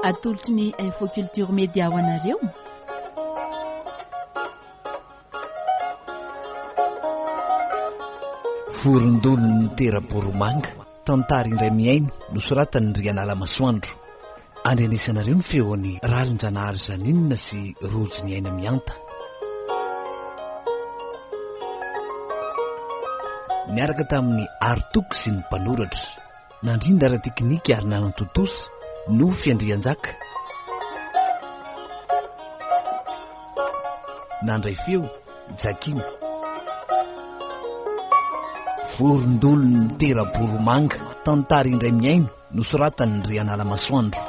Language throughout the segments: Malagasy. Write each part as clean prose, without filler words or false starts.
atolotry ny infoculture média ho anareo. Vorondolon'ny tera-boromanga tantara indray miaino nosoratany Rianala Masoandro. Andrenesanareo ny feon'ny Ralinjanahary Zaninina sy Rojiny Aina Mianta. Miaraka tamin'ny Artoko sy ny mpanoratra, nandrindra ara-teknika ary nanantotosa no Fiandrianjaka. Nandray feo Jakina. Vorondolon'ny tera-boromanga tantara indray miaino nosoratany Rianala Masoandro.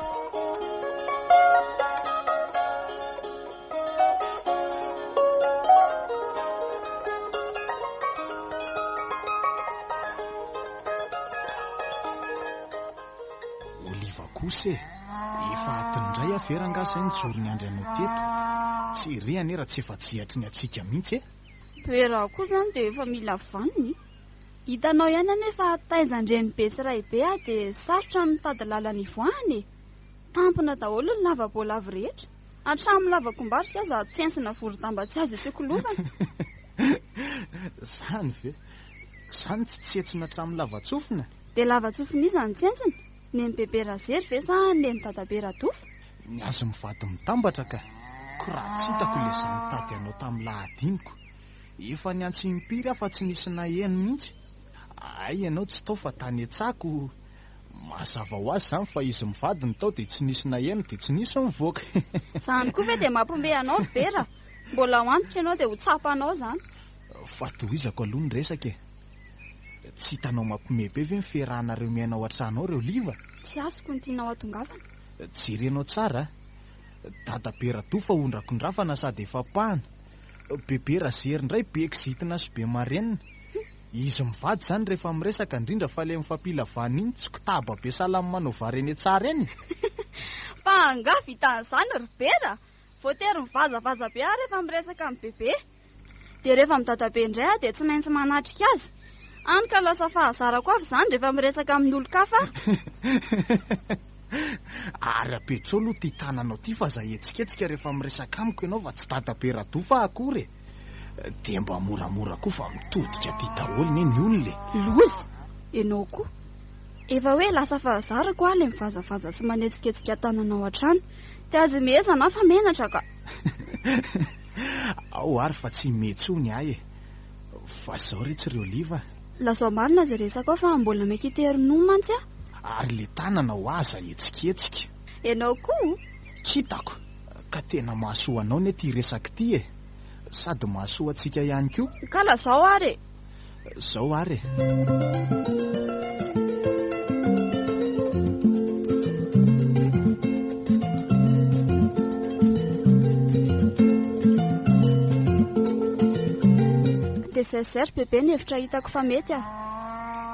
Oliva kosa efa atindray aferangasany jorony andry anao teto. Tsy ry anera tsy efa tsihatry ny atsika mihitsy e. Vera koa zany dia efa mila vaniny. Hitanao ihany anefa taizandreny be tsiray be dia sarotra mitady lalany voany. Tampona daholo ny lavabolavo rehetra. Hatramin'ny lavakombarika aza tsensina voro-damba tsy azo itsikolofana. Zany ve? Zany tsy tsetsina hatramin'ny lavatsofina? Dia lavatsofina izany tsensina? Ny bebe razery ve sa ny dadabe Radofa? Ny azo mivady mitambatra ka. Ko raha tsy hitako ilay izany tady anao tamin'ny lahadiniko. Efa ny antso impiry afa tsy nisy naheno mihitsy. Ay, ianao tsy tao fa tany an-tsako. Mazava ho azy izany fa izy mivady ny tao dia tsy nisy naheno dia tsy nisy mivoaka. Izany koa ve dia mampiomehy anao Vera? Mbola ho antitra ianao dia ho tsapanao izany. Fa tohizako aloha ny resaka e. Tsy hitanao mampiomehy be ve miferahanareo miainao an-trano ao reo Liva? Tsy azoko ny tianao atongavana. Jerenao tsara. Dadabe Radofa ondrakondrafana sady efa pahana. Bebe Razery indray be eksitina sy be marenina. Izy mivady zany rehefa miresaka indrindra fa ilay mifampila vany iny tsy kotaba be salamy manao vareny tsara eny. Fa anga vitan'izany ry Vera. Voatery mivazavaza be aho rehefa miresaka amin'ny bebe. Dia rehefa amin'ny dadabe indray dia tsy maintsy manatrika azy. Any ka lasa fahazarako avy izany rehefa miresaka amin'ny olon-kafa. Ara-petsolo ty tananao ty fa za etsiketsika rehefa miresaka amiko ianao fa tsy dadabe Radofa akory. Dia mba moramora koa fa mitodika ty daholo ny olona. Lozy, ianao koa. Efa hoe lasa fahazarako aho ilay mivazavaza sy manetsiketsika tananao an-trano. Dia azy mihezana fa menatra ka. Ao ary fa tsy metsony ahy e. Fa zao retsy reo Liva. Lazo marina zay resaka fa mbola mekitery-no mantsy aho. Ary le tanana ho aza etsiketsika. Ianao koa? Kitako. Ka tena mahasoa anao ne ty resaka ty e. Sady mahasoa antsika ihany koa. Kala zao ary. Zao ary. Dia zay bebe ny hevitra hitako fa mety ah.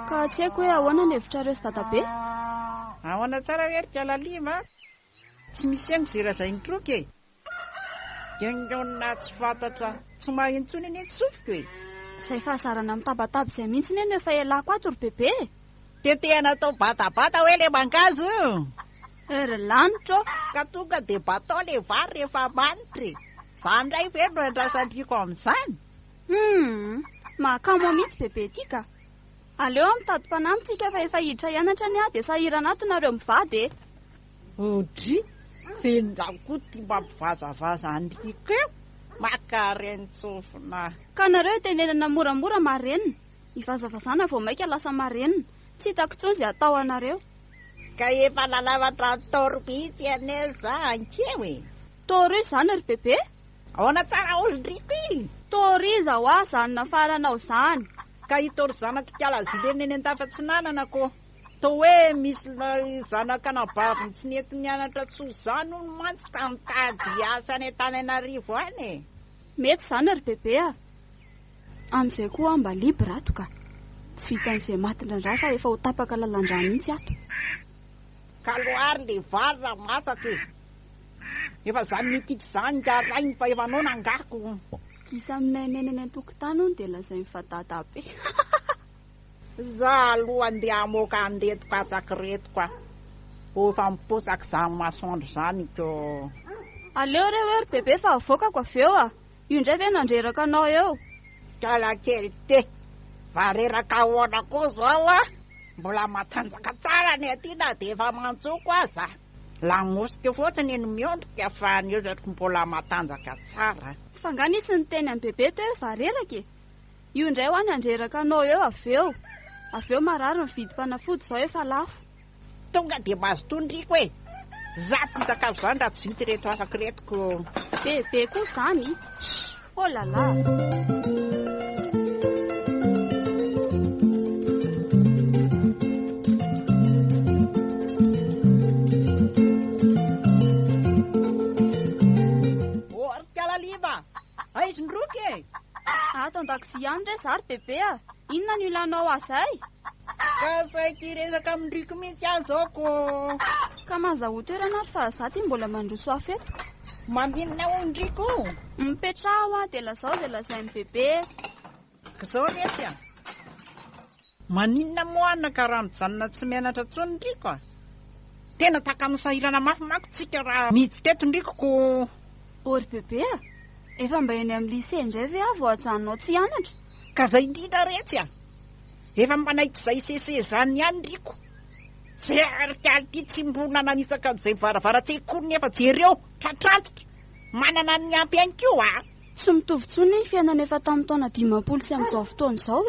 Ka tsy haiko hoe ahoana ny hevitrareo sy dadabe. Ahoana tsara herika Lalima. Tsy misy an'izay izay nitroky e. Gengaona tsy fantatra, tsy mahintsony eny tsofiko e. Izay fahazarana mitabataba izay mihitsy ny efa elako ato ry bebe. Dia natao batabata hoe le mangazo. Ery lanitra ka tonga dia batao le vary rehefa manitra. Izany indray ve no andrasandriko amin'izany. Mahakamo mihitsy bebe ty ka. Aleo mitady mpanamitsika fa efa hiditra hianatra ny ahy dia sahirana ato nareo mivady e. Odry, vendako ty mampivazavaza andriko eo. Makareny tsofina. Ka nareo tenenana moramora marenina. Ivazavazana vao maika lasa marenina. Tsy hitako intsony izay atao anareo. Ka efa nalavatra toro mihitsy aneza ankeo e. Toro izany ry bebe? Ahoana tsara olondriko iny? Toriza ho aho izany nafaranao izany. Ka hitory zanaka kialazileny eny an-tafatsinanana ko. Toa hoe misy zanaka nabaviny tsy nety nianatra tsoa izany no mantsy tamintady asa any Antananarivo any e. Mety izany ry bebe ah. Amin'izay koa mba libra ato ka. Tsy vitan'izay matindrandray fa efa ho tapaka lalan-drano mihitsy ato. Kaloary le vary raha masaka e. Efa izany mikitsy izany garainy fa efa anao nangako. Kisa aminay neneny an-tokotany hono dia lazay mifadadabe. Za aloha andeha amoaka andeto katsaky reto ka. Efa miposaka izany masoandro izany to. Aleo reo ry bebe fa avoakako avy eo io indray ve nandreraka anao eo. Kalakely te, vareraka ahoana koa zao mbola matanjaka tsara ny aty na dia efa mantsoko aza. Lamosika fotsiny no miondrika fa ny eozatro mbola matanjaka tsara. Fa nga nisy ny teny amin'ny bebe teo hoe vareraka io indray ho any andreraka anao eo avy eo marary ny vidy mpanafody zao efa lafo. Tonga dia mazo tondriko hoe zato sakafo izany raha tsy vity reto afaka retiko. Bebe koa izany. Oh là là. Aiza ndroky? Ato an-dakozia ihany re zary bebe inona no ilanao azay? Ka saity resaka mindriko mihitsy ahy zao ko. Ka mazaho toerana fa za ty mbola mandroso afo eto. Mandinona ho ndriko? Mipetraho dia lazain'ny bebe. Zao resy maninona moana ka raha mijanona tsy mianatra tsony ndriko Tena taka misahirana mafimako tsika raha miditsy teto ndriko ko. Ory bebe efa mba eny amin'ny lycée indray ve vao ajanonao tsy hianatra? Ka zay indrindra retsy efa mpanaiky izay sese zany ihany ndriko. Zay arikaly tsy mbona nanisaka an'izay varavaratseko nefa jereo tratrantitra manana ny ampy ihany koa Tsy mitovy tsony ny fiainana efa tamin'ny taona 50 sy amin'izao fotoana izao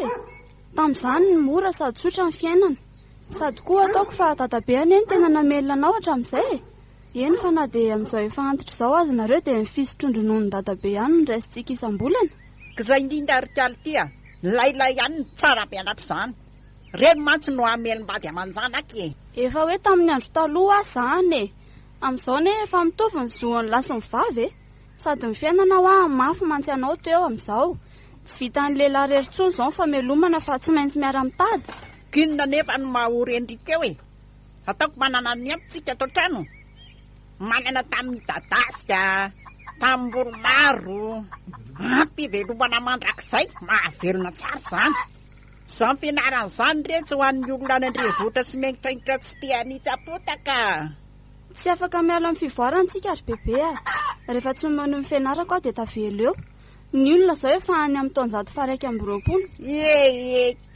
tamin'izany ny mora sady tsotra ny fiainana. Sady koa ataoko fa dadabe eny tena namelona anao hatramin'izay eny fa na dia amin'izao efa antitra izao azy nareo dia mifisotrondro noho ny dadabe ihany ny raisintsika isam-bolana. Izay indrindra arikaly tia lailay ihany ny tsara mianatra izany. Reny mantsy no amelim-bady aman-janaky Efa hoe tamin'ny andro taloha izany amin'izao ne efa mitovy ny zoan'ny lasy ny vavy sady ny fiainana mafy mantsy anao teo amin'izao. Tsy vita ny lehilahy rery tsony izao famelomana fa tsy maintsy miara-mitady. Kinona nefa no mahory endrika eo ataoko manana ny ampitsika ato trano. Manana tamin'ny dadasika, tamin'ny boromaro, ampivelomana mandrakizay mahavelona tsara izany. Izany fianarana izany retsy ho an'ny olona any andrenivohitra sy miaingitraingitra tsy tia nitsapotaka. Tsy afaka miala amin'ny fivoarantsika ary bebe rehefa tsy manao ny fianarako aho dia tavelo eo. Ny olona izao efa any amin'ny taonjato faraiky amby roapolo.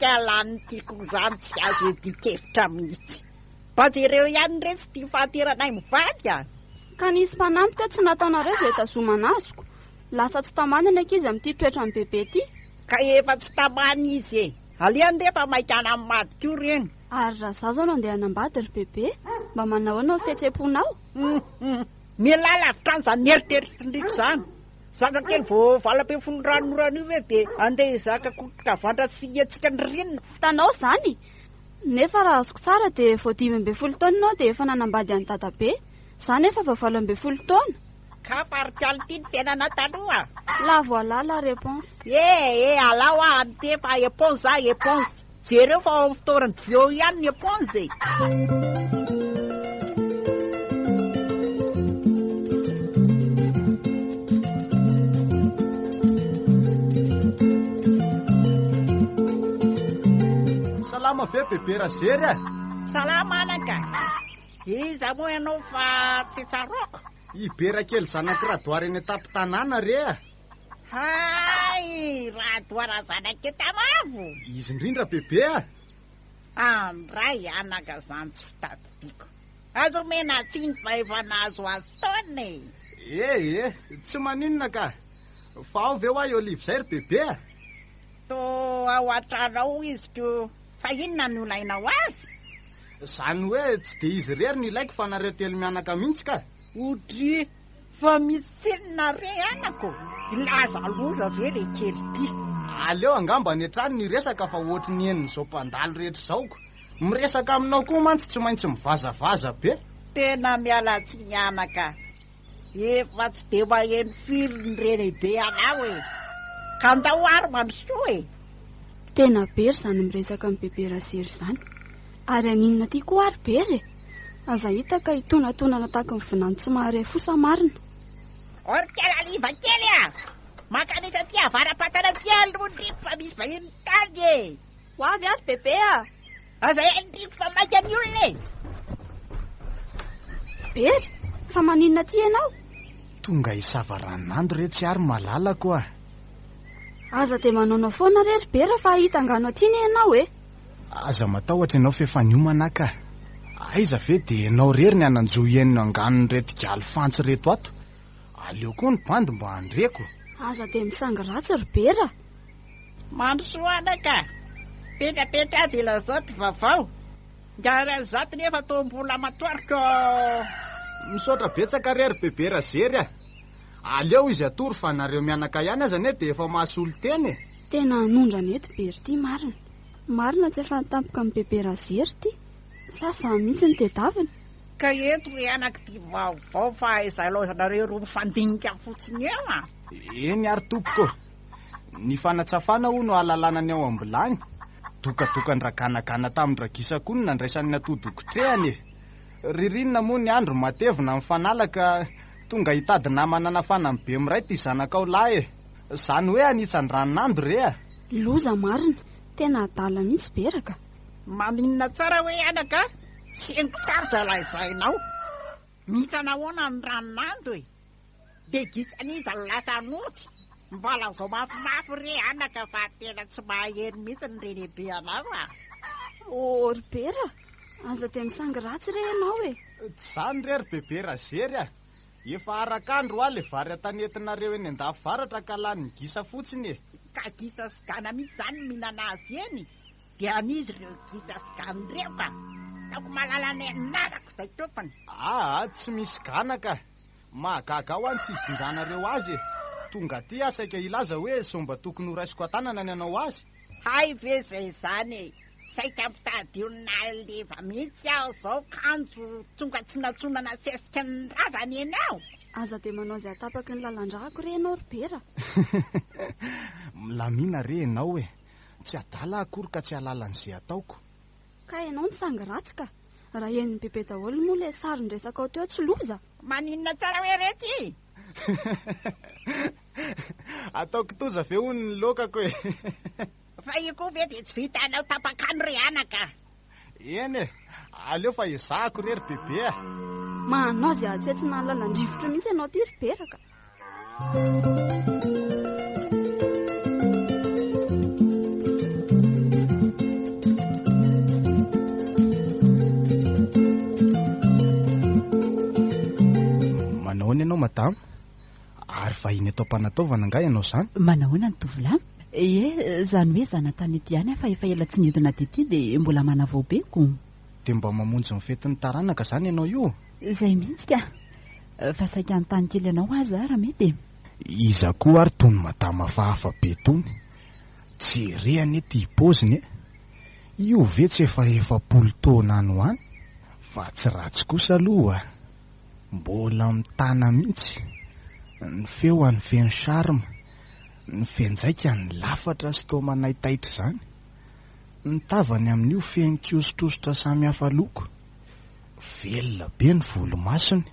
Kalany tiako izany tsy azo edikevitra mihitsy. Bajereo ihany retsy tia fahateranay mivady Ka nisy mpanampy teo tsy nataonareo izay tazomana azoko. Lasa tsy tamana ny ankizy amin'ity toetra ny bebe ity. Ka efa tsy tamana izy aleany rehefa maikana amin'ny madiko reny. Ary raha za zao no andeha hanambady ry bebe mba manahoana ny fihetseponao? Mialala avy trany izany eritreritry izany. Zakakely vao valabe folo ranorano io dia andeha zaka kotrika vandra sy etsika ny rinina. Tanao izany nefa raha azoko tsara dia vao 12 taona ianao dia efa nanambady any dadabe. Za nefa vao 12 taona. Ka parikaly ity ny fiainana taloha. La voilà la réponse. Alao antefa éponge. Jereo fa ao fitoran'ny bio ihany ny éponge. Salama ve bebe razery Salama anaka. Iza moa ianao fa tsy tsaroko. Ibera kely zanak'iradoara eny atampy-tanàna re Hay, radoara zanaka tamavo. Izy indrindra bebe Andray anaka zany tsy fitadidiako. Azo mena tsiny fa efa nahazo azy taony. Tsy maninona ka. Fa ao ve ho ahy olive zay ry bebe To ao an-tranao izy ko fa inona no ilainao azy? Zany hoe tsy dia izy rery ny ilaiko fa nareo telo mianaka mihitsy ka. Odry fa misy tsinona re anako. Ilaza loza ve le kely ty. Aleo angamba ny trano ny resaka fa ohatry ny eniny zao mpandalo rehetra zaoko. Miresaka aminao koa mantsy tsy maintsy mivazavaza be. Tena miala tsy mianaka. Efa tsy dia maheno firy ny reny be anao ka andao ary mandrosoa Tena bery zany miresaka amin'ny bebe razery izany. Ary aninona ty koa ary bery aza hita ka hitonatona tahaka ny vinany tsy mahare fosa marina. Orkela liva kely makanisa ty avara-patana ty alondriko fa misy vahiny tany Ho avy ary bebe aza endriko fa maika ny olona Bery, fa maninona ty ianao? Tonga hisava ranonandro re tsy ary malalako a. Aza dia manaonao foana re ry Bery fa hitangano aty ny ianao e. Aza matahotra ianao fefaniomana ka. Aiza ve dia ianao rery ny ananjo ienino anganony reto galy fantsy reto ato. Aleo koa ny bandy mba handreko. Aza dia misangy ratsy ry Bery. Mandrosoana ka. Petrapetra dia lazaty vavao. Ngara zaty nefa tô mbola matoarika. Misaotra betsaka rery bebe razery a. Aleo izy atory fa nareo mianaka ihany aza ne dia efa mahasolo teny. Tena anondrana eto Bery ty marina. Marina tsy efa tampoka amin'ny bebe razery ty. Sasa mihitsy ny tedaviny. Ka eto ry anaky vaovao fa izalaozanareo roa mifandinika fotsiny eo a. Eny ary tompoko. Ny fanatsafana ho no ahalalana ao ambilany. Dokadokany raganagana tamin'ny ragisako ny nandraisan'ny natody-kotrehany. Ririnina moa ny andro matevina amin'ny fanalaka tonga hitady namana nafana amin'ny be miray ty zanakao lahy. Zany hoe anitsany ranonandro re a. Loza marina, tena adala mihitsy Bery ka. Maninona tsara hoe anaka? Sengo tsara zalazainao. Mihitsana hoana ny ranonandro e. Dia gisaniza lasa notsy. Mbala zao mafimafy re anaka fa tena tsy mahery mihitsy ny renehibe anao a. Ry Bery, aza dia misangy ratsy re ianao e. Tsy zany rery bebe razery a. Efa arak'andro a le vary atanetinareo eny an-davaratra ka lany gisa fotsiny e. Ka gisa sy gana mihitsy zany mihinana azy eny. Dia anizy ireo gisa sy gana reo ka. Taoko malala ny nanako izay tompony. Tsy misy ganaka. Mahagaga ho any tsy hijinjanareo azy. Tonga ty asaika ilaza hoe somba tokony ho raisiko an-tanana ny anao azy. Hay ve zay zany. Saika mpitady naleva mihitsy aho zao kanjo tonga tsy natsonana sesika ny ravany ianao. Aza dia manao izay atapaky ny lalandrako re ianao ry Bery. Milamina re ianao e. Tsy adala akory ka tsy alalan'izay ataoko. Ka ianao misangy ratsy ka. Raha eniny bebe daholo moa le sarin-dresaka ao teo tsy loza. Maninona tsara hoe rety? Ataoko toza ve hono ny lokako e. Fa io koa ve dia tsy vitanao tapakano re anaka. Eny e, aleo fa izahako rery bebe a. Manao izay tsy tsy nalalandrivotra mihitsy ianao ty ry Bery ka. Manahoana ianao madama? Ary vahiny atao mpanataovana nga ianao zany? Manahoana ny tovolahy? Zany hoe zanatany ety ihany fa efa ela tsy nidina dity dia mbola manavao beko. Dia mba mamonjy ny fetin'ny taranaka zany ianao io? Izay mihitsy ka. Fa saika anontany kely ianao azy raha mety. Iza koa ary tony madama fahafa be tony. Tsy rehany ety hipoziny e. Io ve tsy efa taona any ho any? Fa tsy ratsy kosa aloha. Mbola mitana mihitsy. Ny feo any feny charme. Ny fenjaika ny lafatra sy toa manaitaitra zany. Ny tavany amin'io feny kiosotositra samy hafa loko. Velona be ny volomasony.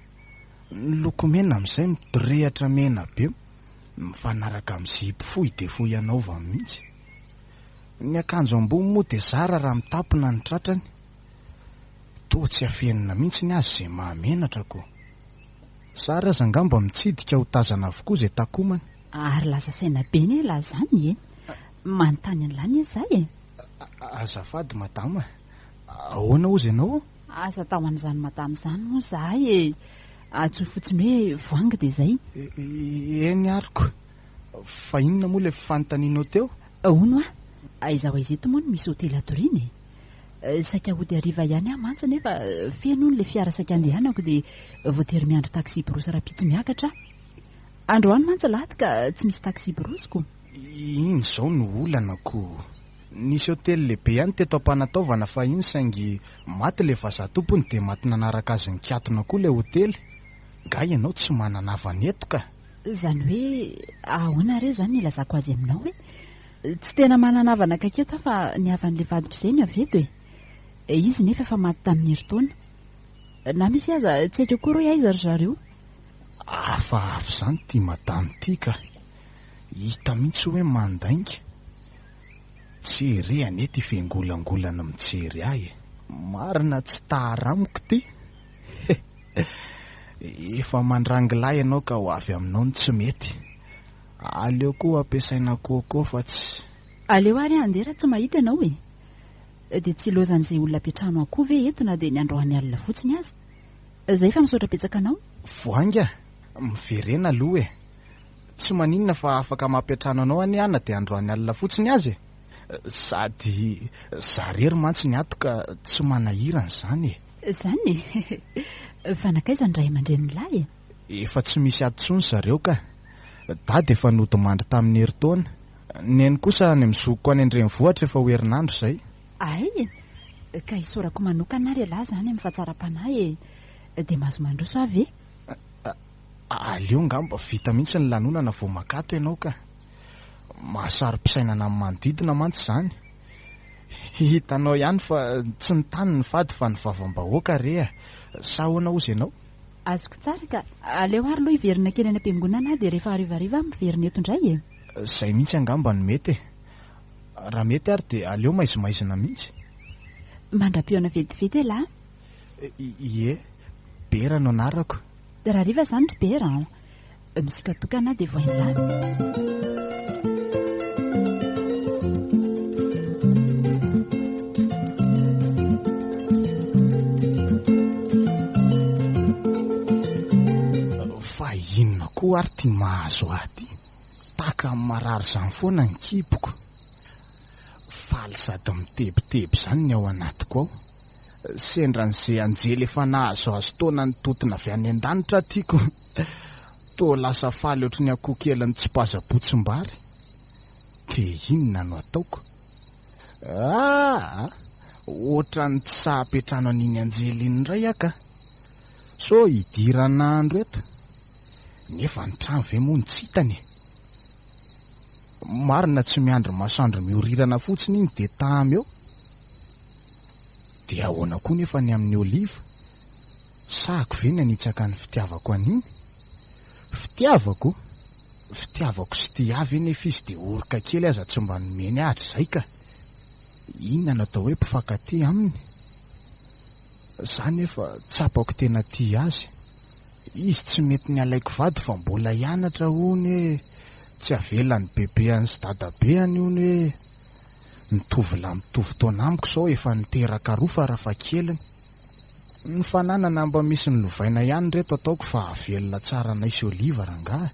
Ny loko mena amin'izay midorehatra mena be. Mifanaraka amin'ny zipo fohy dia fohy anaova mihitsy. Ny akanjo ambony moa dia zara raha mitapona ny tratrany. Toa tsy afenina mihitsy ny azy izay mahamenatrako. Sara aza angamba mitsidika ho tazana avokoa izay takomany. Ary lasa saina be ny lahy zany e. Manontany an'ilany izay e. Azafady madama. Ahoana ozy ianao? Asa tao an'izany madama izany moa zahay e. Atsoy fotsiny hoe voangy dia izay. Eny ariko. Fa inona moa ilay fanontanianao teo? Hono a. Aiza eto moa no misy hotely atoriana e. Saika hody hariva ihany aho mantsy nefa feno ny le fiara saika andehanako dia voatery miandro taxi borosy rapitsy miakatra. Androany mantsy lahady ka tsy misy taxi borosiko. Iny izao no olanako. Nisy hotely lehibe ihany teto am-panataovana fa iny saingy maty le vazatompony dia maty nanaraka azy nikatona koa ilay hotely. Nga ianao tsy manana havana eto ka. Zany hoe ahoana re zany ilazako azy aminao hoe tsy tena manana havana kaketo fa ny havan'ilay vaditra izay ny aveto e. Izy nefa efa maty tamin'ny herintaona. Na misy aza tsy haiko koa ro aiza ry zareo. Hafahafa izany ty madama ty ka. Hita mihitsy hoe mandainga. Tsy ere anety ifengolangolana mijery ahy. Marina tsy taharamiko ty. Efa mandrangilay ianao ka ho avy aminao ny tsy mety. Aleo koa ampiasaina kôkô fa tsy. Aleo ary andera tsy mahita ianao e. Dia tsy lozan'izay olona ampiatrano akoho ve eto na dia ny androany alina fotsiny azy. Izay fa misaotra betsaka anao. Voanga, miverena aloha e. Tsy maninona fa afaka mampiatrano anao any ana dia androany alina fotsiny azy. Sady zarery mantsy ny ato ka tsy manahirana izany e. Izany e. Fanakaiza ny ray aman-dren'lahy e. Efa tsy misy atontsony zareo ka. Dady efa nodimandry tamin'ny herintaona. Neny kosa ny mizoko any an-drenivohitra efa ho herinandro izay. Ay, ka isorako manokana ary lahy izany amin'ny fahatsaram-panahy e. Dia mahazo mandroso avy e. Aleo ngamba vita mihitsy ny lanonana vao makato ianao ka. Mahasary mpisainana amin'ny manodidina mantsy izany. Hitanao ihany fa tsy ny tany ny fady fa ny vavam-bahoaka re. Sa ahoana ozy ianao? Azoko tsara ka aleo ary aloha hiverina kely any am-piangonana dia rehefa harivariva miverina eto indray e. Izay mihitsy angamba ny mety e. Raha mety ary dia aleo maizimaizina mihitsy. Mandra-piona vetivety e lahy. Ie, Bera no anarako. Raha riva izany ry Bera, misika tokana dia voainy lahy. Fa inona koa ary tia mahazo aty? Taka amin'ny marary izany foana ny kiboko. Faly sady mitebiteby izany ny ao anatiko ao. Sendran'izay anjely efa nahazo azo taona ny totona avy any an-danitra tiako. Toa lasa faly ohatry ny akoho keliny tsy paza-botsim-bary. Dia inona no ataoko? Ohatra ny tsy sahapetrano an'iny anjely iny indray aka. So hidirana andro eto. Nefa ny trano ve moa ny tsy hitany? Marina tsy miandry masoandro miorirana fotsiny iny dia tamy eo. Dia ahoana koa nefa ny amin'ny oliva? Sahako ve ny anitsaka ny fitiavako an'iny? Fitiavako? Fitiavako sy tia avy nefa izy dia orika kely aza tsy mba nomeny ahatra izay ka. Inona no atao hoe mpifankatia aminy? Izany efa tsapako tena tia azy. Izy tsy mety ny alaiko vady fa mbola hianatra hony. Tsy avelany bebeany sy dadabeany hony. Mitovy lahy mitovy taona amiko sao efa niteraka rofa rafa keliny. Ny fananana mba misy ny lovaina ihany reto ataoko fa avelona tsara naisy oliva rangahy.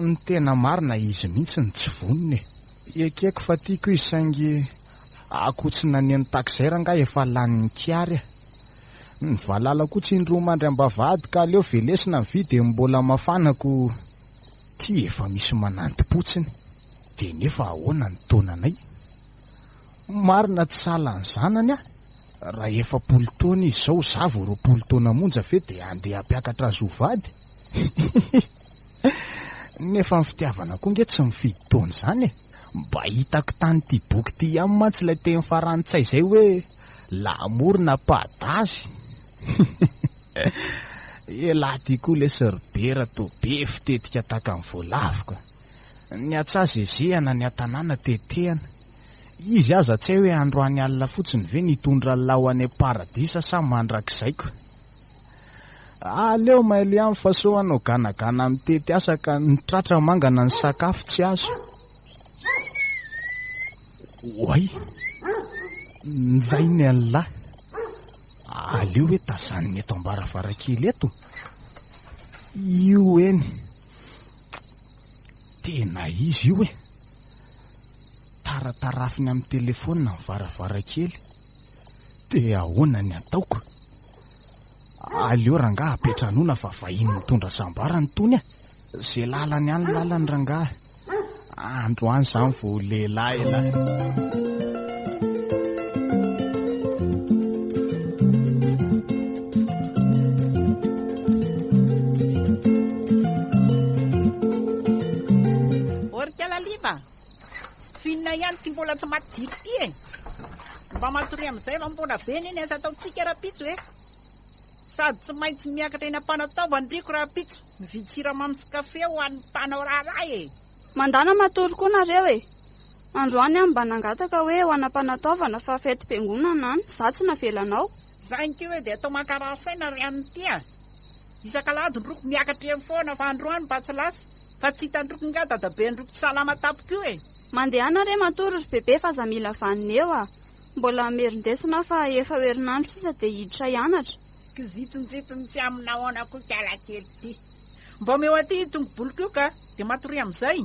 Ny tena marina izy mihitsy ny tsy vonone. Ekeko fa tiako izy saingy akotsina ny takizay rangahy efa lany kiary. Ny valala kotsiny roa mandry ambavady ka aleo velesina mividy dia mbola mafanako. Ty efa misy manantim-potsiny. Dia nefa ahoana ny taonanay? Marina tsy salan'ny zanany aho. Raha efa 10 taona izy izao zavo 20 taona monja fe dia andeha hampiakatra azy ho vady. Nefa ny fitiavana koa nge tsy mifidy taona izany e. Mba hitako tany ty boky ty ihany mantsy ilay teny farantsay izay hoe l'amour n'a pas d'âge. Lahy koa ilay Bera toa be fitetika taka amin'ny voalaviko. Ny atsazy ezehana ny atanàna tetehana. Izy aza tsy hay hoe androany alina fotsiny ve nitondra lao any paradisa sa mandrak'izaiko. Aleo mailo ihany fa so anao ganagana amin'ny tety asa ka nitratra mangana ny sakafo tsy azo. Oay, nizay ny alahy. Aleo hoe tazaniny eto am-baravarakely eto. Io eny. Tena izy io e. Taratarafiny amin'ny telefônina ny varavarakely. Dia ahoana ny ataoko? Aleo rangahy apetranona fa vahiny mitondra sambarany tony a. Zay lalany any lalany rangahy. Androany izany vao lehilahy lahy. Finna ihany ty mbola tsy matiry ty e. Mba matory amin'izay fa mbola veny iny asa ataontsika rapitso e. Sady tsy maintsy miakatra eny am-panataovany riko rapitso. Mividy siramamy sy kafe ho an'ny mpanao raharaha e. Mandana matory koa nareo e. Androany aho mba nangataka hoe ho anam-panataovana fa fety mpiangonana any, za tsy navelanao. Zainky hoe dia atao makarasaina ry an'ity a. Isan-kalady ndroko miakatra eny foana fa androany mba tsy lasa. Fa tsy hitandroko nga dadabe ndroko salama tapiko e. Mandehana re matory ry bebe fa za mila vanina eo a. Mbola merindesina fa efa herinandro sisa dia hiditra hianatra. Kizitonjitony tsy aminahoana koa kialakely ty. Mba meo aty tongo boliko io ka dia matory amin'izay.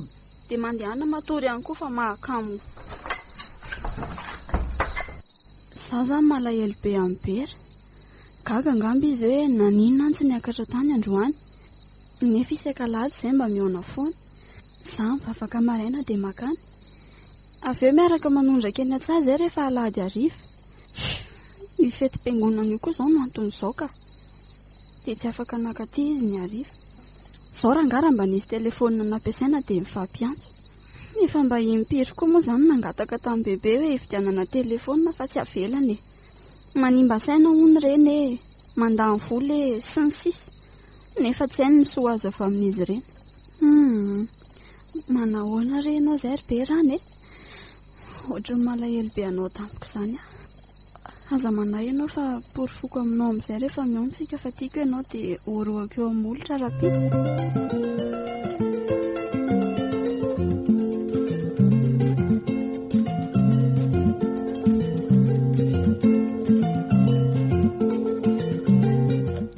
Dia mandehana matory ihany koa fa mahakamo. Za zany malahelo be amin'ny bera. Gaga angamba izy hoe naninona tsy niakatra tany androany. Nefa isan-kalady izay mba mihaona foana. Za mivavaka maraina dia makany. Avy eo miaraka manondraka eny an-tsaha izay rehefa alahady hariva. Ny fetim-piangonana io koa izao no anton'izao ka. Dia tsy afaka nakaty izy ny hariva. Izao rangara mba nisy telefonina nampiasaina dia mifampiantso. Nefa mba impiry koa moa izany nangataka tamin'ny bebe hoe hividianana telefonina fa tsy avelany. Manimba saina hono ireny e. Mandany vola e sy ny sisa. Nefa tsy hainy ny soa azo avy amin'izy ireny. Manahoana re ianao izay ry be rany e. Ohatran'ny malahelo be anao tampoka izany a. Aza manahy ianao fa porofoko aminao amin'izay rehefa miontsika fa tiako ianao dia oroako eo amin'ny molotra rapitsy.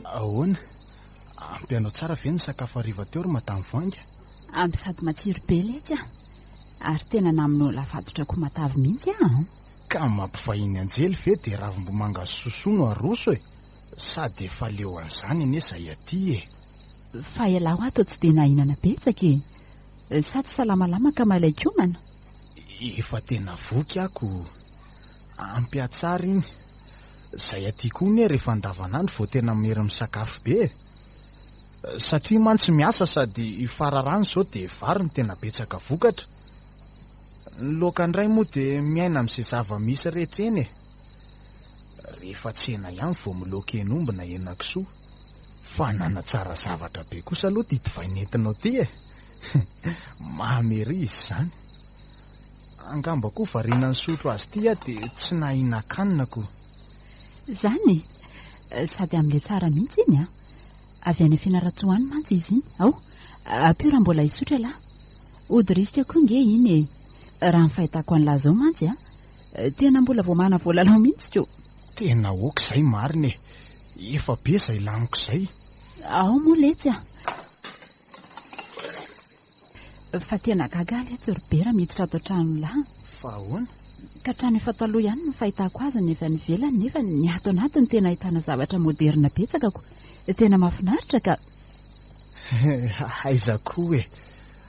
Ahoana? Ampianao tsara ve ny sakafo hariva teo ry madamo Vanga? Ampy sady matsiro be letsy a. Ary tena naminao lafatotra koa matavy mihitsy a. Ka mampivahiny anjely ve dia ravim-bomanga sosoa no aroso e. Sady efa leo an'izany anie izay aty e. Fa ialao ato tsy dia nahinana betsaka e. Sady salamalama ka malaikomana. Efa tena voky ako. Ampy atsara iny. Izay aty koa ne rehefa andavanandro vao tena mery misakafo be. Satria mantsy miasa sady fararano izao dia vary no tena betsaka vokatra. Ny loka indray moa dia miaina amin'izay zava-misy rehetra eny e. Rehefa tsena ihany vao miloka enomby na henan-kisoa. Fa nanatsara zavatra be kosa aloha ty divainentinao ty e. Mahamery izy izany. Angamba koa variana ny sotro azy ty dia tsy nahinan-kanina koa. Zany sady amin'ilay tsara mihitsy iny a. Avy any Fianaratsoa any mantsy izy iny. Ao, apio raha mbola hisotra lahy. Odirisika koa nge iny e. Raha ny fahitako an'lahy zao mantsy a. Tena mbola vao mana voalalao mihitsy teo. Tena oka izay marina e. Efa be izay laniko izay. Ao moa letsy a. Fa tena gaga letsy ry be raha miditra ato an-trano lahy. Fa ahoana? Ka trano efa taloha ihany no fahitako azy nefa ny velany nefa ny ato anatiny tena ahitana zavatra moderna betsaka ko. Tena mahafinaritra ka. Aiza koa e.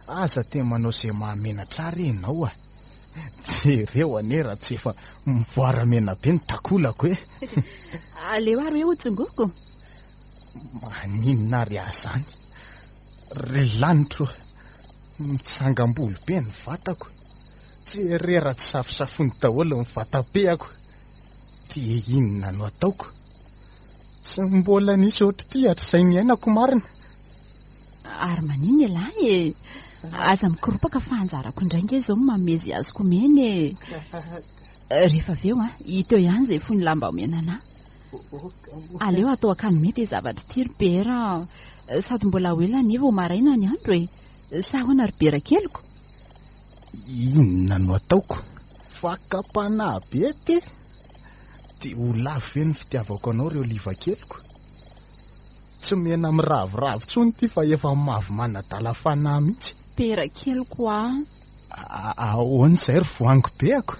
Aza te manao izay mahamena tsara ianao a. Jereo anie raha tsy efa mivoaramena be ny takolako e. Aleo ary hoe hotsongoko. Maninona ry azany. Ry lanitro mitsangam-bolo be ny vatako. Jerera tsy safosafony daholo ny vatapeako. Dia inona no ataoko? Tsy mbola nisy ohatr'ity hatr'izay niainako marina. Ary maniny lahy e. Aza mikoropaka fa anjarako indray nge izao mamezy azoko meny e. Rehefa avy eo a, hiteo ihany izay fony lamba omena anahy. Aleo atao akany mety zavatra ity ry bera. Sady mbola hoela ny vao maraina ny andro e. Sa ahoana ry bera keliko? Inona no ataoko? Fakapanahy be ty. Dia ho lavo ve ny fitiavako anao reo liva keliko? Tsy mena miravoravo tsony ty fa efa mavo manadala fanahy mihitsy. Bera keliko a. Ahoana izay ry voango be ako?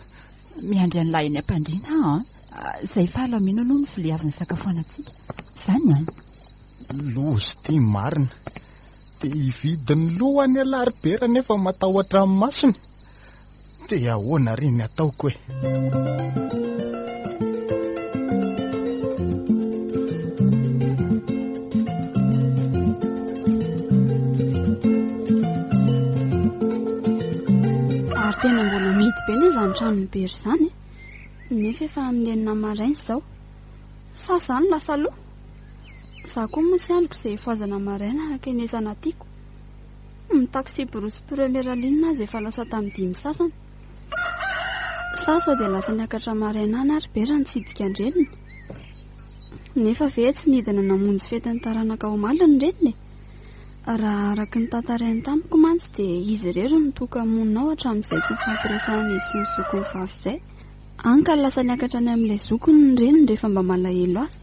Miandry an'ilay eny am-pandriana a. Izay fahalamina aloha ny viliavin'ny sakafoanantsika. Izany a. Lozy ty marina. Dia hividin'ny lohany alary bera nefa matahotra amin'ny masony. Dia ahoana ry ny ataoko e. Ary tena mbola mihidy be ny izany tranony bery izany. Nefa efa amin'enina maraina izao. Sasany lasa loha. Za koa moa tsy aliko izay foazana maraina araka inesana tiako. Ny taxi Bruce Première Ligne azy efa lasa tamin'ny 5 sasany. Sao dia lasa niakatra maraina any ary bera nitsidika andreniny. nefa ve tsy nidina namonjy fetiny taranaka omaliny ireny. Raha araka ny tantarainy tamiko mantsy dia izy irery nitoka monina ao hatramin'izay tsy fampiresahana izy sy ny zokony vavy izay. Any ka lasa niakatra any amin'ilay zokony ireny rehefa mba malahelo azy.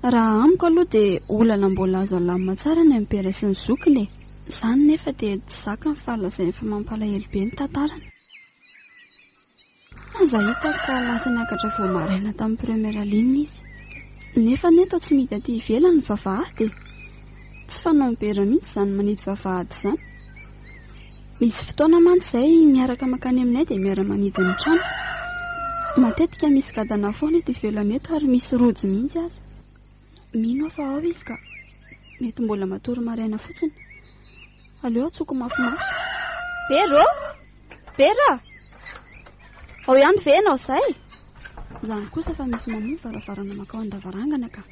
Raha amiko aloha dia olana mbola azo alamina tsara ny ampera sy ny zokiny. Izany nefa dia tsy zaka ny fahalazany fa mampalahelo be ny tantarany. Aza hita ka lasa niakatra vao maraina tamin'ny première ligne izy. Nefa neto tsy mity aty ivelany ny vavahady. Tsy fanao mipera mihitsy izany manidy vavahady izany. Misy fotoana mantsy izay miaraka makany aminay dia miara-manidy ny trano. Matetika misy gadana foana eto ivelany eto ary misy rojo mihitsy aza. Mino fa ao izy ka mety mbola matory maraina fotsiny. Aleo atsoko mafimafy. Pero? Pera? Ao ihany ve ianao izay? Izany kosa fa misy mamoy varavarana makao an-davarangana ka.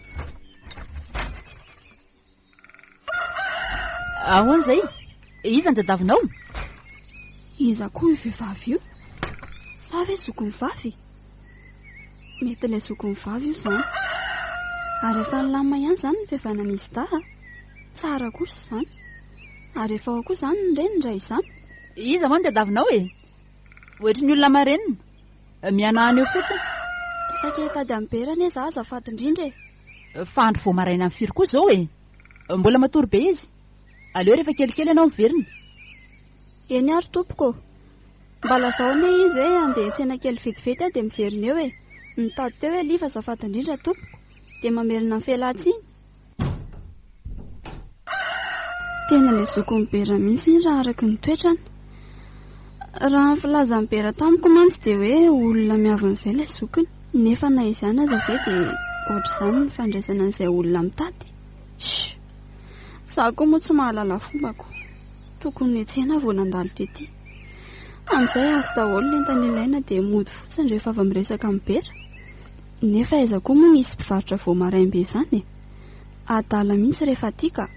Ahoana izay? Iza ny tadiavinao? Iza koa io vehivavy io? Sa ve zokony vavy? Mety ilay zokony vavy io izany. Ary efa nilama ihany izany ny fihavanan'izy da. Tsara kosa izany. Ary efa ao koa izany ny reniny raha izany. Iza moa ny tadiavinao e? Ohatry ny olona marenina. Mianahana eo fotsiny. Saika hitady ampera anie za azafaty indrindra e. Fandro vao maraina amin'ny firy koa izao e. Mbola matory be izy. Aleo rehefa kelikely ianao miverina. Eny ary tompoko. Mbala zao ne izy hoe andeha tsena kely vetivety dia miverina eo e. Nitady teo hoe lifa azafaty indrindra tompoko. Dia mamerina ny fialantsiny. Tena ilay zokony bera mihitsy raha araka ny toetrany. Raha ny filaza ny bera tamiko mantsy dia hoe olona miavon'izay ilay zokony. Nefa na izany aza ve dia ohatr'izany ny fandraisana an'izay olona mitady. Za koa moa tsy mahalala fombako. Tokony etsena vao nandalo tety. Amin'izay azo daholo ny entana ilaina dia mody fotsiny rehefa avy miresaka amin'ny bera. Nefa aiza koa moa misy mpivarotra vao maraimbe izany e. Adala mihitsy rehefa tika.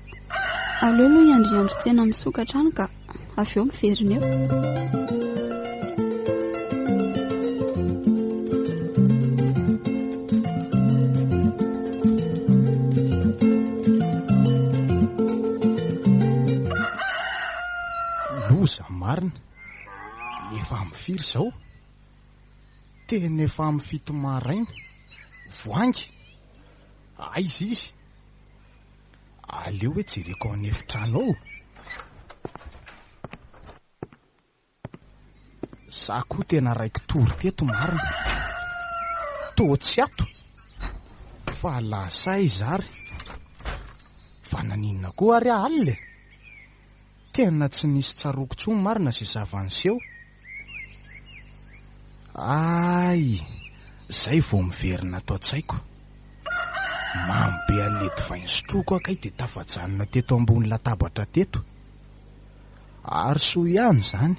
Aleo aloha iandriandro tsena misokatra any ka avy eo miverina eo. Loza marina. Efa amin'ny firy izao? Tena efa amin'ny fito maraina. Voangy. Aiza izy? Aleo hoe jereko ao an'efitrano ao. Za koa tena raiky tory teto marina. Tô tsy ato. Fa lasay zary. Fa naninona koa ary alina. Tena tsy nisy tsaroko tsony marina sy zavanseho. Ay, zay vao miverina ato an-tsaiko. Mamy be alety vainsotroko akay dia tafajanona teto ambony latabatra teto. Ary soa ihany izany.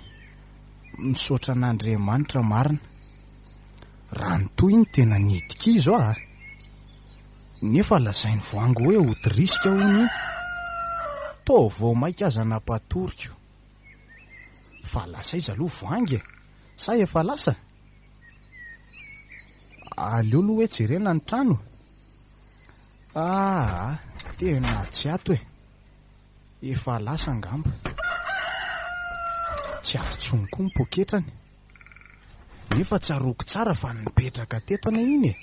Misaotra an'Andriamanitra marina. Raha ny toy ny tena nidika izy ao. Nefa lazainy voangy hoe otirisika hono iny. Tô vao maika aza napatoriko. Fa lasa izy aloha voangy. Sa efa lasa? Aleo aloha hoe jerena ny trano. Tena tsy ato e. Efa lasa angamba. Tsy ato-tsony koa ny poketrany. Nefa tsaroko tsara fa nipetraka teto ana iny e.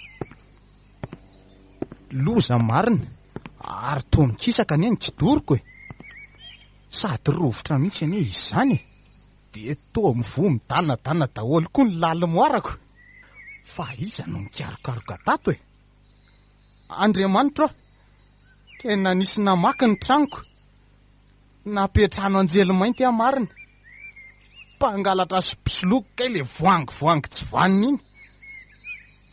Loza marina. Ary tô mikisaka anie ny kidoroko e. Sady rovitra mihitsy anie izany e. Dia tô mivoa midanadana daholo koa ny lalimoarako. Fa iza no mikarokaroka tato e. Andriamanitra, tena nisy namaky ny tranoko. Napetrano anjely mainty marina. Mpangalatra sopisoloky kay le voangy tsy vaniny iny.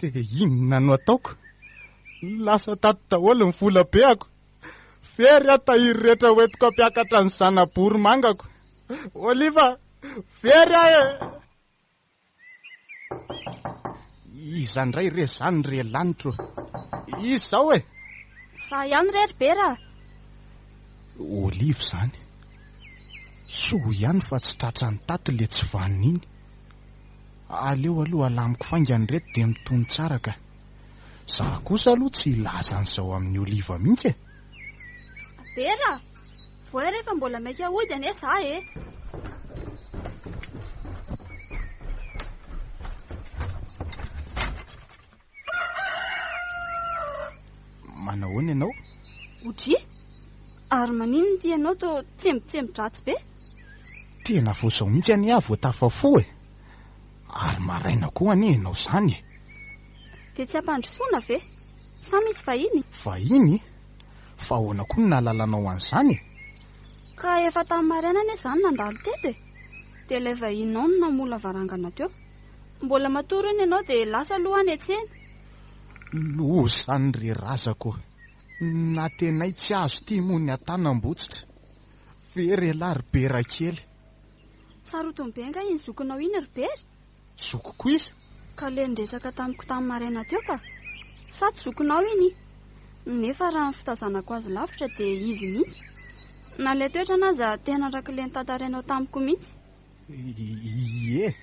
Dia inona no ataoko? Lasa tato daholo ny vola beako. Very atahiry rehetra hoentiko ampiakatra ny zanabory mangako. Oliva, very ahe! Iza ndray re zany re lanitro. Izy zao e. Sa ihany rery bera. Oliva zany. Soa ihany fa tsy tratra ny tato le tsy vaniny iny. Aleo aloha alamiko faingany reto dia mitony tsara ka. Za kosa aloha tsy lazan'izao amin'ny oliva mihitsy e. Bera, voa rehefa mbola maika ody ane za e. Manao ahoana ianao? Odry, ary maninona ty ianao to tsembotsembon-dratsy be? Tena vao izao mihitsy anie aho vao tafafo e. Ary maraina koa anie ianao izany e. Dia tsy ampandrosoana ve? Sa misy vahiny? Vahiny? Fa ahoana koa no nahalalanao an'izany e? Ka efa tamin'ny maraina anie izany nandalo teto e. Dia ilay vahinao no namola varangana teo. Mbola matory iny ianao dia lasa aloha any etsena. Lozany re razako. Na tenay tsy azo tia moa ny antanam-botsitra. Very lary bera kely. Sarotony be nga iny zokinao iny ry Bery? Zokoko izy? Ka le nidresaka tamiko tamin'ny maraina teo ka. Sa tsy zokinao iny? Nefa raha ny fitazanako azy lavitra dia izy mihitsy. Na le toetra anazy tena rak'ilay nitantarainao tamiko mihitsy. Ie,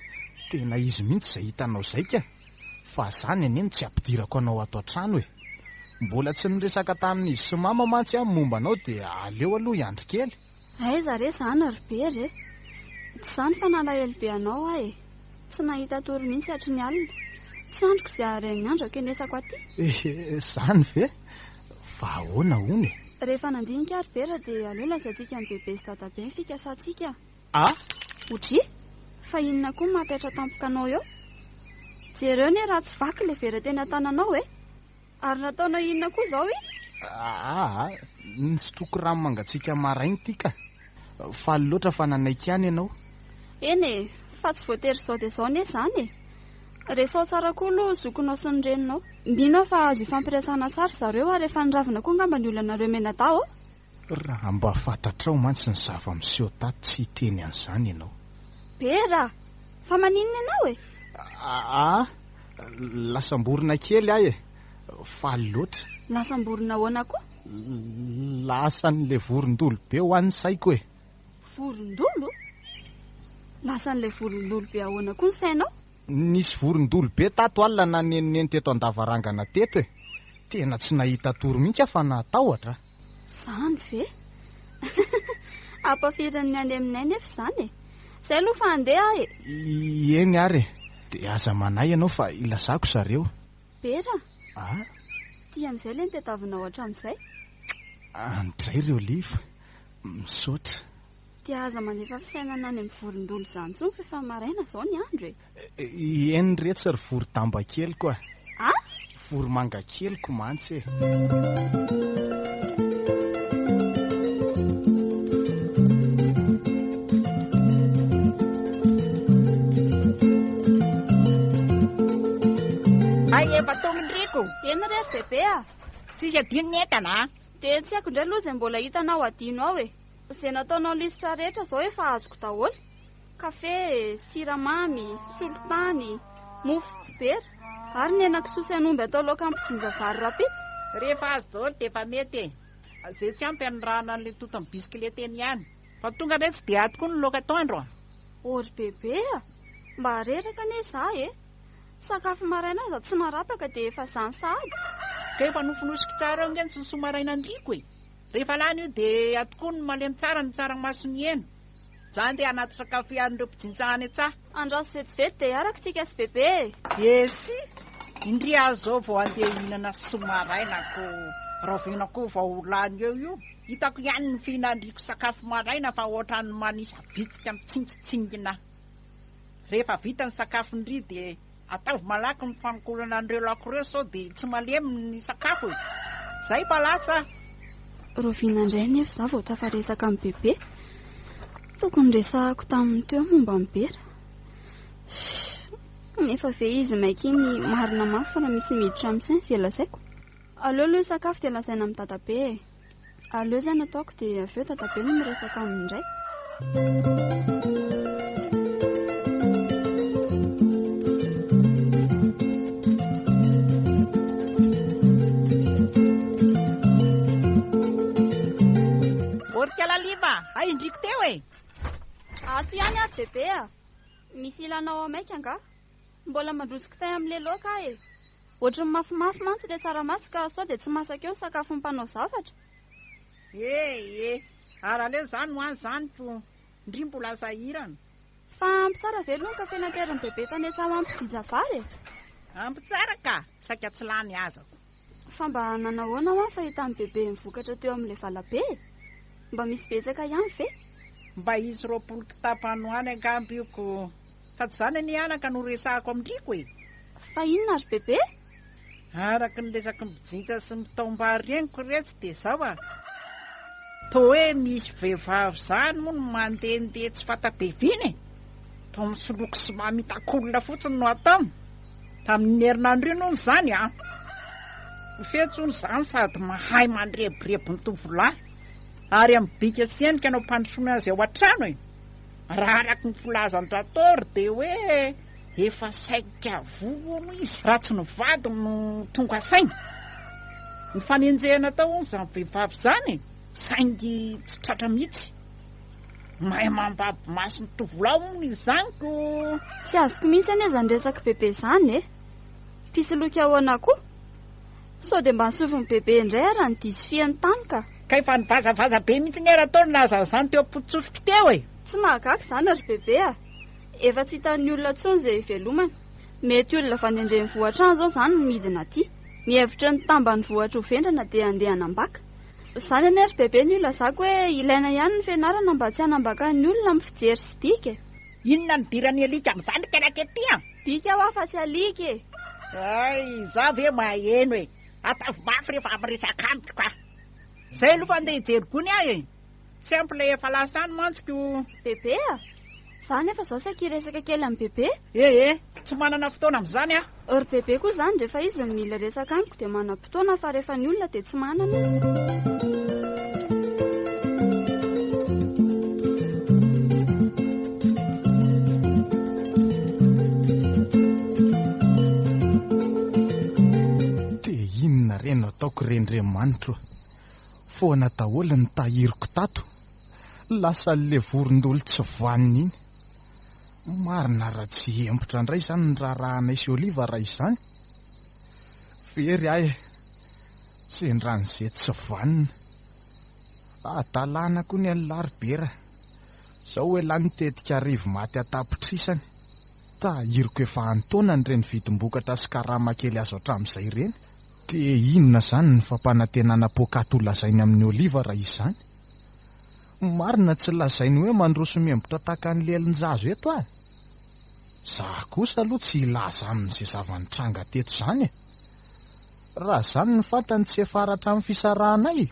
tena izy mihitsy izay hitanao izay ka. Fa zany anie no tsy ampidirako anao ato an-trano e. Mbola tsy niresaka tamin'izy sy mama mantsy amin'ny momba anao dia aleo aloha iandry kely. Aiza re izany ry Bery e. Tsy izany fa nalahelo be anao aho e. Tsy nahita tory mihitsy hatry ny alina. Tsy androko izay hareny andro akenesako aty. Zany ve? Fa ahoana hono e? Rehefa nandinika ry Bery dia aleo lazatsika amin'ny bebe sy dadabe ny fikasantsika. Ah? Odry, fa inona koa mampihatra tampoka anao eo? Jereo ne raha tsy vaky le vera teny an-tananao e. Ary nataonao inona koa izao iny? Nisotroko rano mangatsiaka maraina ity ka. Faly loatra fa nanaiky ihany ianao. Eny e, fa tsy voatery izao dia izao anie izany e. Rehefa tsara koa aloha zokinao sy ny reninao. Mbinao fa azo ifampiresana tsara zareo ary rehefa niravina koa ngamba ny olanareo menatao. Raha mba fantatrao mantsy ny zava-miseho tato tsy hiteny an'izany ianao. Bera, fa maninona ianao e? Lasam-borona kely aho e. Faly loatra. Lasam-borona ahoana koa? Lasa n'le vorondolo be ho an'ny saiko e. Vorondolo? Lasa n'le vorondolo be ahoana koa ny sainao? Nisy vorondolo be tato alina nanenoneny teto an-davarangana teto e. Tena tsy nahita tory mihitsy aho fa natahotra. Zany ve? Ampafirin'ny any aminay nefa izany e. Izay aloha fa handeha e. Eny ary. Dia aza manay ianao fa ilazako zareo. Bera? Ty amin'izay le nitadiavinao hatramin'izay? Andray ry Oliva. Misaotra. Dia aza manefa fisainana any amin'ny vorondolo izany tsony fa efa maraina izao ny andro e. Eny rehetra ry voro-damba kely koa. Voro-manga kelyko mantsy e. Efa tomindriko. Eny re bebe a? Tsisy adino ny entana? Dia tsy haiko indray aloha izay mbola hitanao adino ao e. Izay nataonao lisitra rehetra izao efa azoko daholo. Kafe, siramamy, solitany, mofo sy tsibera, ary ny henan-kisoa sy an'omby atao laoka ampijinjavary rapitso. Rehefa azo daholo dia efa mety e. Izay tsy ampy an'rahana an'ilay totan'ny bisikileta eny ihany. Fa tonga indray tsy dia ato koa ny laoka atoandro. Ory bebe a? Mba reraka anie za e. Sakafo maraina aza tsy marapaka dia efa zany sahady. Ka efa nofonosiko tsara eo ngeny sy somaraina andriko e. Rehefa lany io dia atoko ny malemy tsara ny tsaramaso-ny hena. Zany dia anaty sakafo ihan'ireo mpijinjahany etsah. Andraso vetivety dia araka tsika sy bebe. Esy, indri azo zao vao andeha hihinana somarainako. Ravinako vao lany eo io. Hitako ihany ny fihinandriko sakafo maraina fa ohatran'ny manisa bitsika mitsinjitsingina. Rehefa vita ny sakafo ndry dia ataovy malaky ny fanokolana an'ireo lakoreo sao dia tsy malemy ny sakafo e. Zay palasa. Rovina indray nefa za vao tafaresaka amin'ny bebe. Tokony resahako taminy teo momba amin'ny Bera. Nefa ve izy maika iny marina mafy fa misy miditra amin'ny sainy sy lazaiko. Aleo aloha sakafo dia lazaina amin'ny dadabe. Aleo zay nataoko dia avy eo dadabe no miresaka aminy indray. Indriko teo e. Ato ihany ato bebe a. Misy ilanao amaika anga. Mbola mandrosiko tay amin'ilay laoka e. ohatrany mafimafy mantsy ilay tsaramaso ka sao dia tsy masaka eo ny sakafo mpanao zavatra. Araleo zany ho any zany po ndry mbola sahirana. Fa ampy tsara ve aloha ny kafe nateriny bebe tany an-tsaho ampy vary Ampy tsara ka, saika tsy lany azako. Fa mba nanahoana ho any fahitany bebe mivokatra teo amin'ilay valabe? Mba misy betsaka ihany ve? Mba izy 20 kitapano any angamba io ko. Fa tsy zany ny anaka no resahako amindriko e. Fa inona ary bebe? Araka ny resaky mijita sy mitaombary reniko retsy dia zao a. Toa hoe misy vehivavy zany moa no mandehandeha tsy fata-beviny. Toa misoloky sy mamitakolona fotsiny no atao. Tamin'ny herinandro io noho zany a. Fetsony zany sady mahay mandrebirebi ny tovolahy. Ary amin'ny bika sy endrika anao mpandrosoana azy ao an-trano e. Raha araky ny filazan-dratory dia hoe efa saika vono izy raha tsy nivady no tonga saina. Ny fanenjehana tao hono izany vehivavy zany saingy tsy tratra mihitsy. Mahay mambaby maso ny tovolahy moa izany ko. Tsy azoko mihitsy anie izany resaka bebe zany e. Mpisoloky ahoana koa. Sao dia mba nisovy ny bebe indray raha ny diso fiany tany ka. Ka efa nivazavaza be mihitsy ny erataony laza zany teo am-potsofoky teo e. Tsy mahagaga zany ary bebe a. Efa tsy hitan'ny olona tsony izay ivelomana. Mety olona vanendreny vohatrano zao zany no midina aty. Mihevitra ny tambany vohatra ho vendrana dia andeha hanambaka. Zany anie ary bebe ny olona zako hoe ilaina ihany ny fianarana mba tsy hanambaka ny olona amin'ny fijery sy dika. Inona ny dirany alika amin'izany keraka ety a? Dika ho afa tsy alika e. Ay, za ve maheno e. Atavy mafy rehefaamiresaka amiko ka. Zay aloha fa andeha hijery gony ahy e. Tsy ampy ilay efa lasany mantsiko. Bebe a? Zany efa zao saika resaka kely amin'ny bebe. Tsy manana fotoana amin'izany a. Ry bebe koa zany rehefa izy mila resaka amiko dia manam-potoana fa rehefa ny olona dia tsy manana. Reno ataoko rendremanitro foana daholo ny tahiriko tato lasa le vorondolo tsy vaniny iny. Marina raha tsy empotra indray izany ny raharahana isy oliva raha izany. Very ahy sendran'izay tsy vanina. Adalana koa ny alaribera zao hoe lany tetika arivo maty atapitrisany. Tahiriko efa antaona ny reny vidim-bokatra sy karama kely azo hatramin'izay ireny. Dia inona zany ny fampanantenana pokaty ho lazainy amin'ny oliva raha izany? Marina tsy lazainy hoe mandroso miembotra tahaka ny lelin-jazo eto ah. Za kosa aloha tsy ilaza amin'izay zavanitranga teto zany e. Raha zany ny fantany tsy efaratra amin'ny fisarahanay.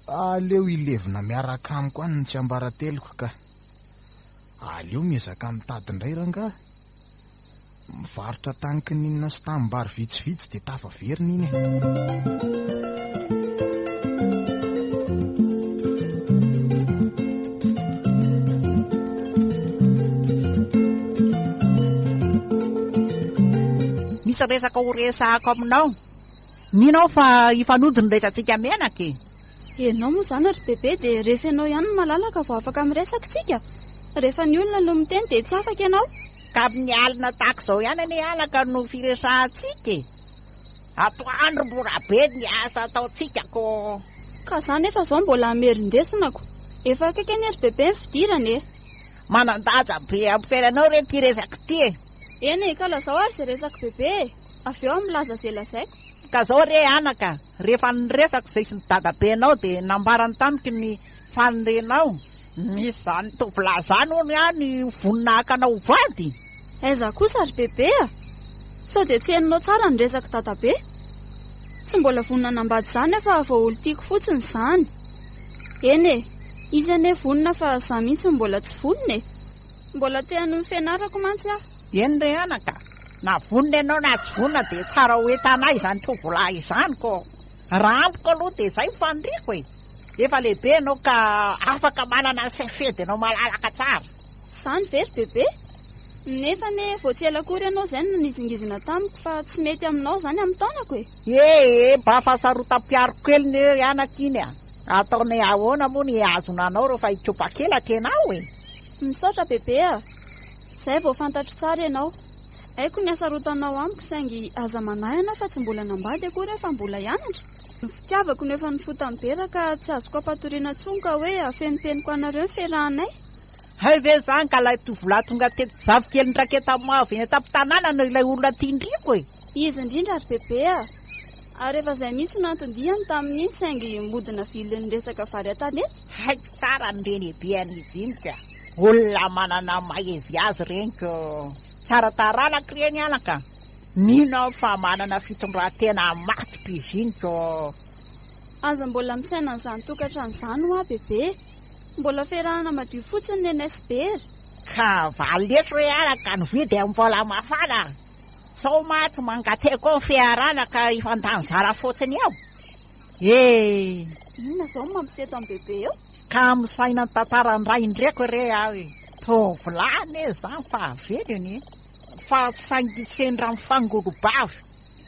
Aleo ilevina miaraka amiko any ny tsy ambarateliko ka. Aleo miezaka mitady indray rangahy. Mivarotra tankininina sy tambary vitsivitsy dia tafaverina iny e. Misy resaka ho resahako aminao. Ninao fa hifanojy ny resantsika menaka e. Enao moa zany ary bebe dia rehefa ianao ihany malalaka vao afaka miresaka tsika. Rehefa ny olona no miteny dia tsy afaka ianao. Ka amin'ny alina tahaka izao ihany anie alaka no firesahantsika e. Atoandro mora be ny asa ataontsika ko. Ka zany efa zao mbola amerindesonako. Efa akaiky any ary bebe fidirana e. Manan-daja be ampiferanao re ty resaka ty e. Eny e, ka lazao ary izay resaka bebe e. Avy eo milaza izay lazaiko. Ka zao re anaka, rehefa niresaka izay sy ny dadabenao dia nambarany tamiko ny fanorenao. Misy zany tovolahy zany hono ihany voninahaka anao vady. Aiza kosa ary bebe a? Sao dia tsy heninao tsara ny resaka dadabe? Tsy mbola vonina nambady zany fa vao olo tiako fotsiny zany. Eny e, izy anie vonina fa za mihitsy mbola tsy vonina e. Mbola te hanome fianarako mantsy aho. Eny re anaka, na vonina ianao na tsy vonina dia tsara ho entanay izany tovolahy izany ko. Raha ampiko aloha dia izay faniriako e. Efa lehibe ianao ka afaka manana sefedy ianao malalaka tsara. Zany very bebe? Nefa ne vao tsy ela akory ianao izay no nizingizina tamiko fa tsy mety aminao zany amin'ny taonako e. Mba fahasarotam-piariko kely ny anaka iny a. Ataonay ahoana moa ny azona anao rehefa hikopa-kelaka ianao e. Misaotra bebe a. Zay vao fantatro tsara ianao. haiko ny asa rotanao amiko saingy aza manahana fa tsy mbola nambady akory fa mbola hianatra. Ny fitiavako no efa nifota miberaka tsy azoko ampatoriana tsony ka hoe afenipeniko anareo ny fiarahanay. Hay ve zany ka ilay tovolahy tonga teto zavokely ny raketa mavo eny an-tampon-tanàna no ilay olona tiandriko e. Izy indrindra ary bebe ary efa izay misy nantodiany tamin'iny saingy modina viliny resaka vary an-tanety. Haiko tsara ny reny be an'izy iny ka. Olona manana mahezy azy reniko. Tsara taranaka reny anaka. Mino fa manana fitondran-tena maty piziniko. Aza mbola misaina an'izany tokantrano izany ho bebe. Mbola fiarahana madio fotsiny ny NSBR. Ka valesy hoe anaka nividy amin'ny vola mafana. Sao maty mangateko ny fiarahana ka ifandanjara fotsiny ao. Inona izao mampiseto amin'ny bebe eo? Ka misaina ny tantarany ray ndraiky re aho e. Tovolahy e zany fa aveliny fa saingy sendra mifangolo-bavy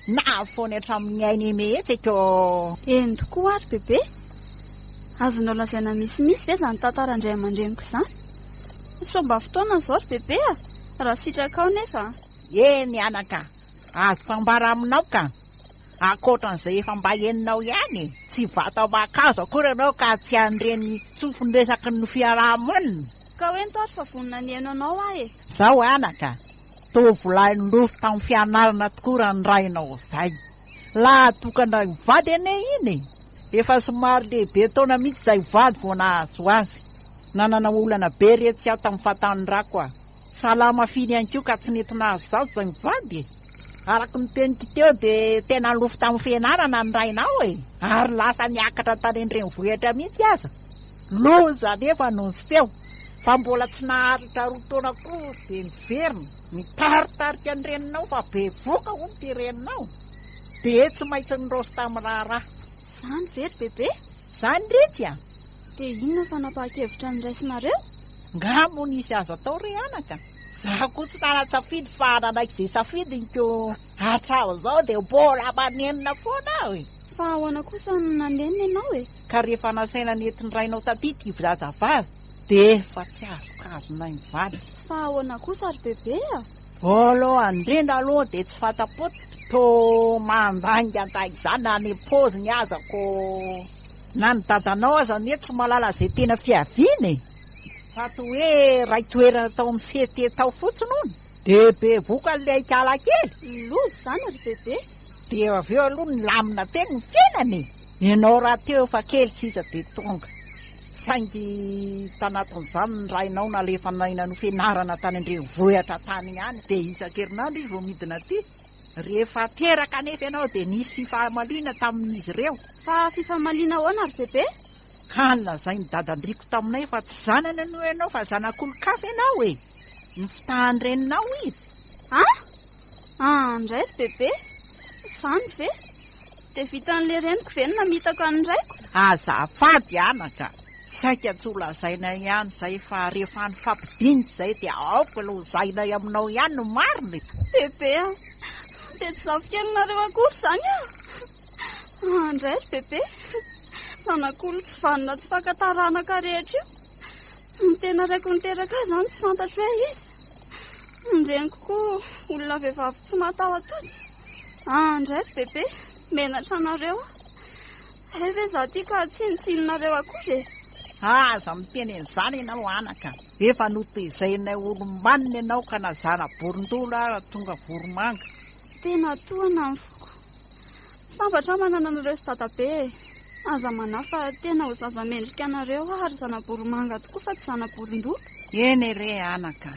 na foany hatramin'ny ainy mihitsy ko. Eny tokoa ary bebe. Azonao lazaina misimisy ve zany tantara indray aman-dreniko izany? Somba fotoana izao ry bebe raha sitraka ao nefa. Eny anaka, azoko ambara aminao ka. Akoatran'izay efa mba heninao ihany. Tsy vata makazo akory ianao ka tsy an'ireny tsofony resaky ny fiarahamonina. Ka hoe nitary fa vonina ny heno anao ahy e. Zao anaka, tovolahy nilofo tamin'ny fianarana tokoa raha ny rainao izay. Laha tokana hivady ene iny. Efa somary lehibe taona mihitsy izay vady vao nahazo azy. Nanana olana be rehetra tsy aho tamin'ny fahatany rako aho. Salama finy ihany koa ka tsy nety nahazo zao izay mivady. Araka ny teniko teo dia tena lofo tamin'ny fianarana ny rainao e. Ary lasa niakatra tany an-drenivohitra mihitsy aza. Loza nefa no sy feo. Fa mbola tsy naharitra roa taona koa dia niverina. Mitaritarika ny reninao fa be voka hono ty reninao. Dia tsy maintsy nirosy tamin'ny raharaha. Zany very bebe? Zany ritsy. Dia inona fa napahakevitra ny raisinareo? Ngamo nisy azo atao re anaka. Zaho koa tsy tana-tsafidy fa nanaiky izay safidinko hatrao zao dia mbola manenina foana aho e. Fa ahoana kosa nanenina ianao e? Ka rehefa nasaina nentin'ny rainao taty ty vizazavavy dia efa tsy azokazonay mivady. Fa ahoana kosa ary bebe aloha indrindra aloha dia tsy fatapoty to mandanga tahaka izany na ny paoziny azako na ny dadanao aza ny tsy malala izay tena fiaviany. Fa to hoe ray toerana tao amin'ny fety tao fotsiny ony dia be voka ilay kala kely. Lozy zany ry bebe. Dia avy eo aloha ny lamina tena ny fiainany. Ianao raha teo fa kely sisa dia tonga. Saingy tanatin'izany ny rainao nalefa naina no fianarana tany an-drenivohitra tany ihany dia isan-kerinandro izy vao midina aty. Rehefa teraka anefa ianao dia nisy fifamaliana tamin'izy ireo. Fa fifamaliana ahoana ry bebe? Ka nylazay ny dadandriko taminay fa tsy zanany no ianao fa zanak'olon-kafa ianao e. Ny fitahan'ny reninao izy. Indray ry bebe. Zany ve? Dia vitan'ilay reniko ve no namitako an'indraiko? Azafady anaka. Saika tsy ho lazaina ihany izay fa rehefa nifampidinika izay dia aoka lozainay aminao ihany no mariny. Bebe dia tsy zafikely-nareo akory izany indray ry bebe. Zanak'olo tsy vanona tsy fankatarana rehetra io. Ny tena raiko niteraka izany tsy fantatro hoe izy. Ny reniko koa olona vehivavy tsy mataho-atody. Indray ry bebe, menatra anareo. Hay ve za ty ka tsy nitsinonareo akory e? Aza miteny an'izany ianao anaka. Efa notezainay olo-manina ianao ka nazana borondolo ary tonga voromanga. Tena toana ny foko. Sambatra manana anareo sy dadabe. Aza manafa tena ho zaza mendrika anareo ary zana-boromanga tokoa fa tsy zana-borondolo. Eny re anaka.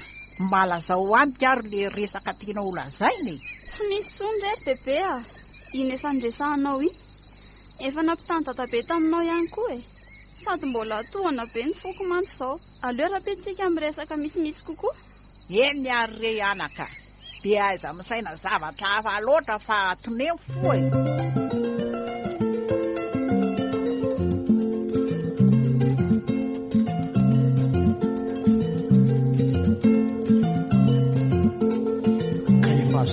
Malazao amiko ary le resaka tianao lazainy. Tsy misy tsony re bebe iny efa niresahanao iny. Efa nampitany dadabe taminao ihany koa e. Sady mbola tohana be ny foko mantsy izao. Aleo rapentsika miresaka misimisy kokoa. Eny ary re anaka. Dia aiza misaina zavatra hafa loatra fa toneo fo e.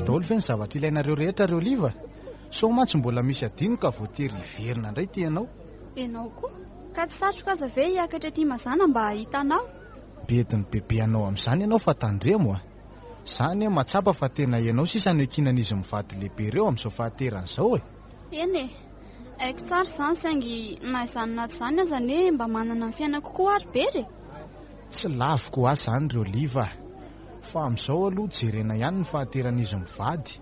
Daholo fe ny zavatra ilainareo rehetra reo liva. So mantsy mbola misy adino ka voatery hiverina indray ty ianao. Ianao koa ka tsy satroka aza ve hiakatra ty mazana mba hitanao? Bediny bebe anao amin'izany ianao fa tandremo Zany matsapa fa tena ianao sisa ny kinan'izy mivady lehibe ireo amin'izao fahateran'izao e. Eny e, haiko tsara izany saingy na izany naty izany azany hoe mba manana ny fiaina kokoa ary bery. Tsy laviko azy zany ireo liva, fa amin'izao aloha jerena ihany ny fahateran'izy mivady.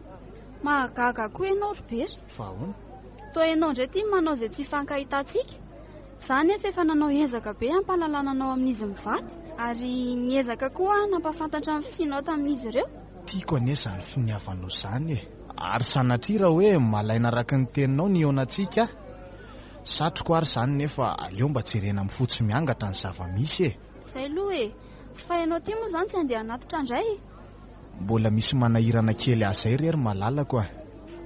Mahagaga koa ianao ry bery. Fa ahoana? Toa ianao indray tia manao izay tsy fankahitantsika. Izany efa nanao ezaka be hampahalalana amin'izy mivady, ary niezaka koa nampafantatra ny fisianao tamin'izy ireo. Tiako anesa ny finiavanao izany e. Ary sanatria raha hoe malaina araka ny teninao ny eonantsika, satroko ary izany nefa aleo mba jerena mifotsy miangatra ny zava-misy e. Izay aloha e, fa ianao tia moa izany tsy andeha hanatitra indray. Mbola misy manahirana kely azay rery malalako a.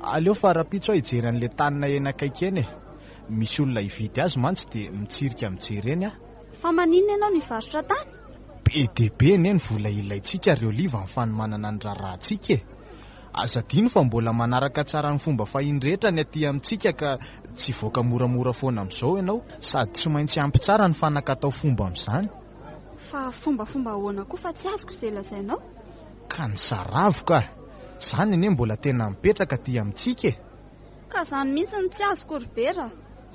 Aleo farapitso hijery an'ilay tanina eny akaiky eny e. Misy olona hividy azy mantsy dia mitsirika mijery eny a. Fa maninona ianao nivarotra tany? Be dia be ny vola ilaintsika ireo liva amin'ny fanomanana ny raharantsika e. Aza dino fa mbola manaraka tsara ny fomba fahiny rehetra ny aty amintsika ka tsy voaka moramora foana amin'izao ianao, sady tsy maintsy ampy tsara ny fanakatao fomba amin'izany. Fa fombafomba ahoana koa fa tsy azoko izay lazainao. Ka ny saravoka, izany anie mbola tena mipetraka aty amintsika e. Ka izany mihitsy ny tsy azoko ry bera.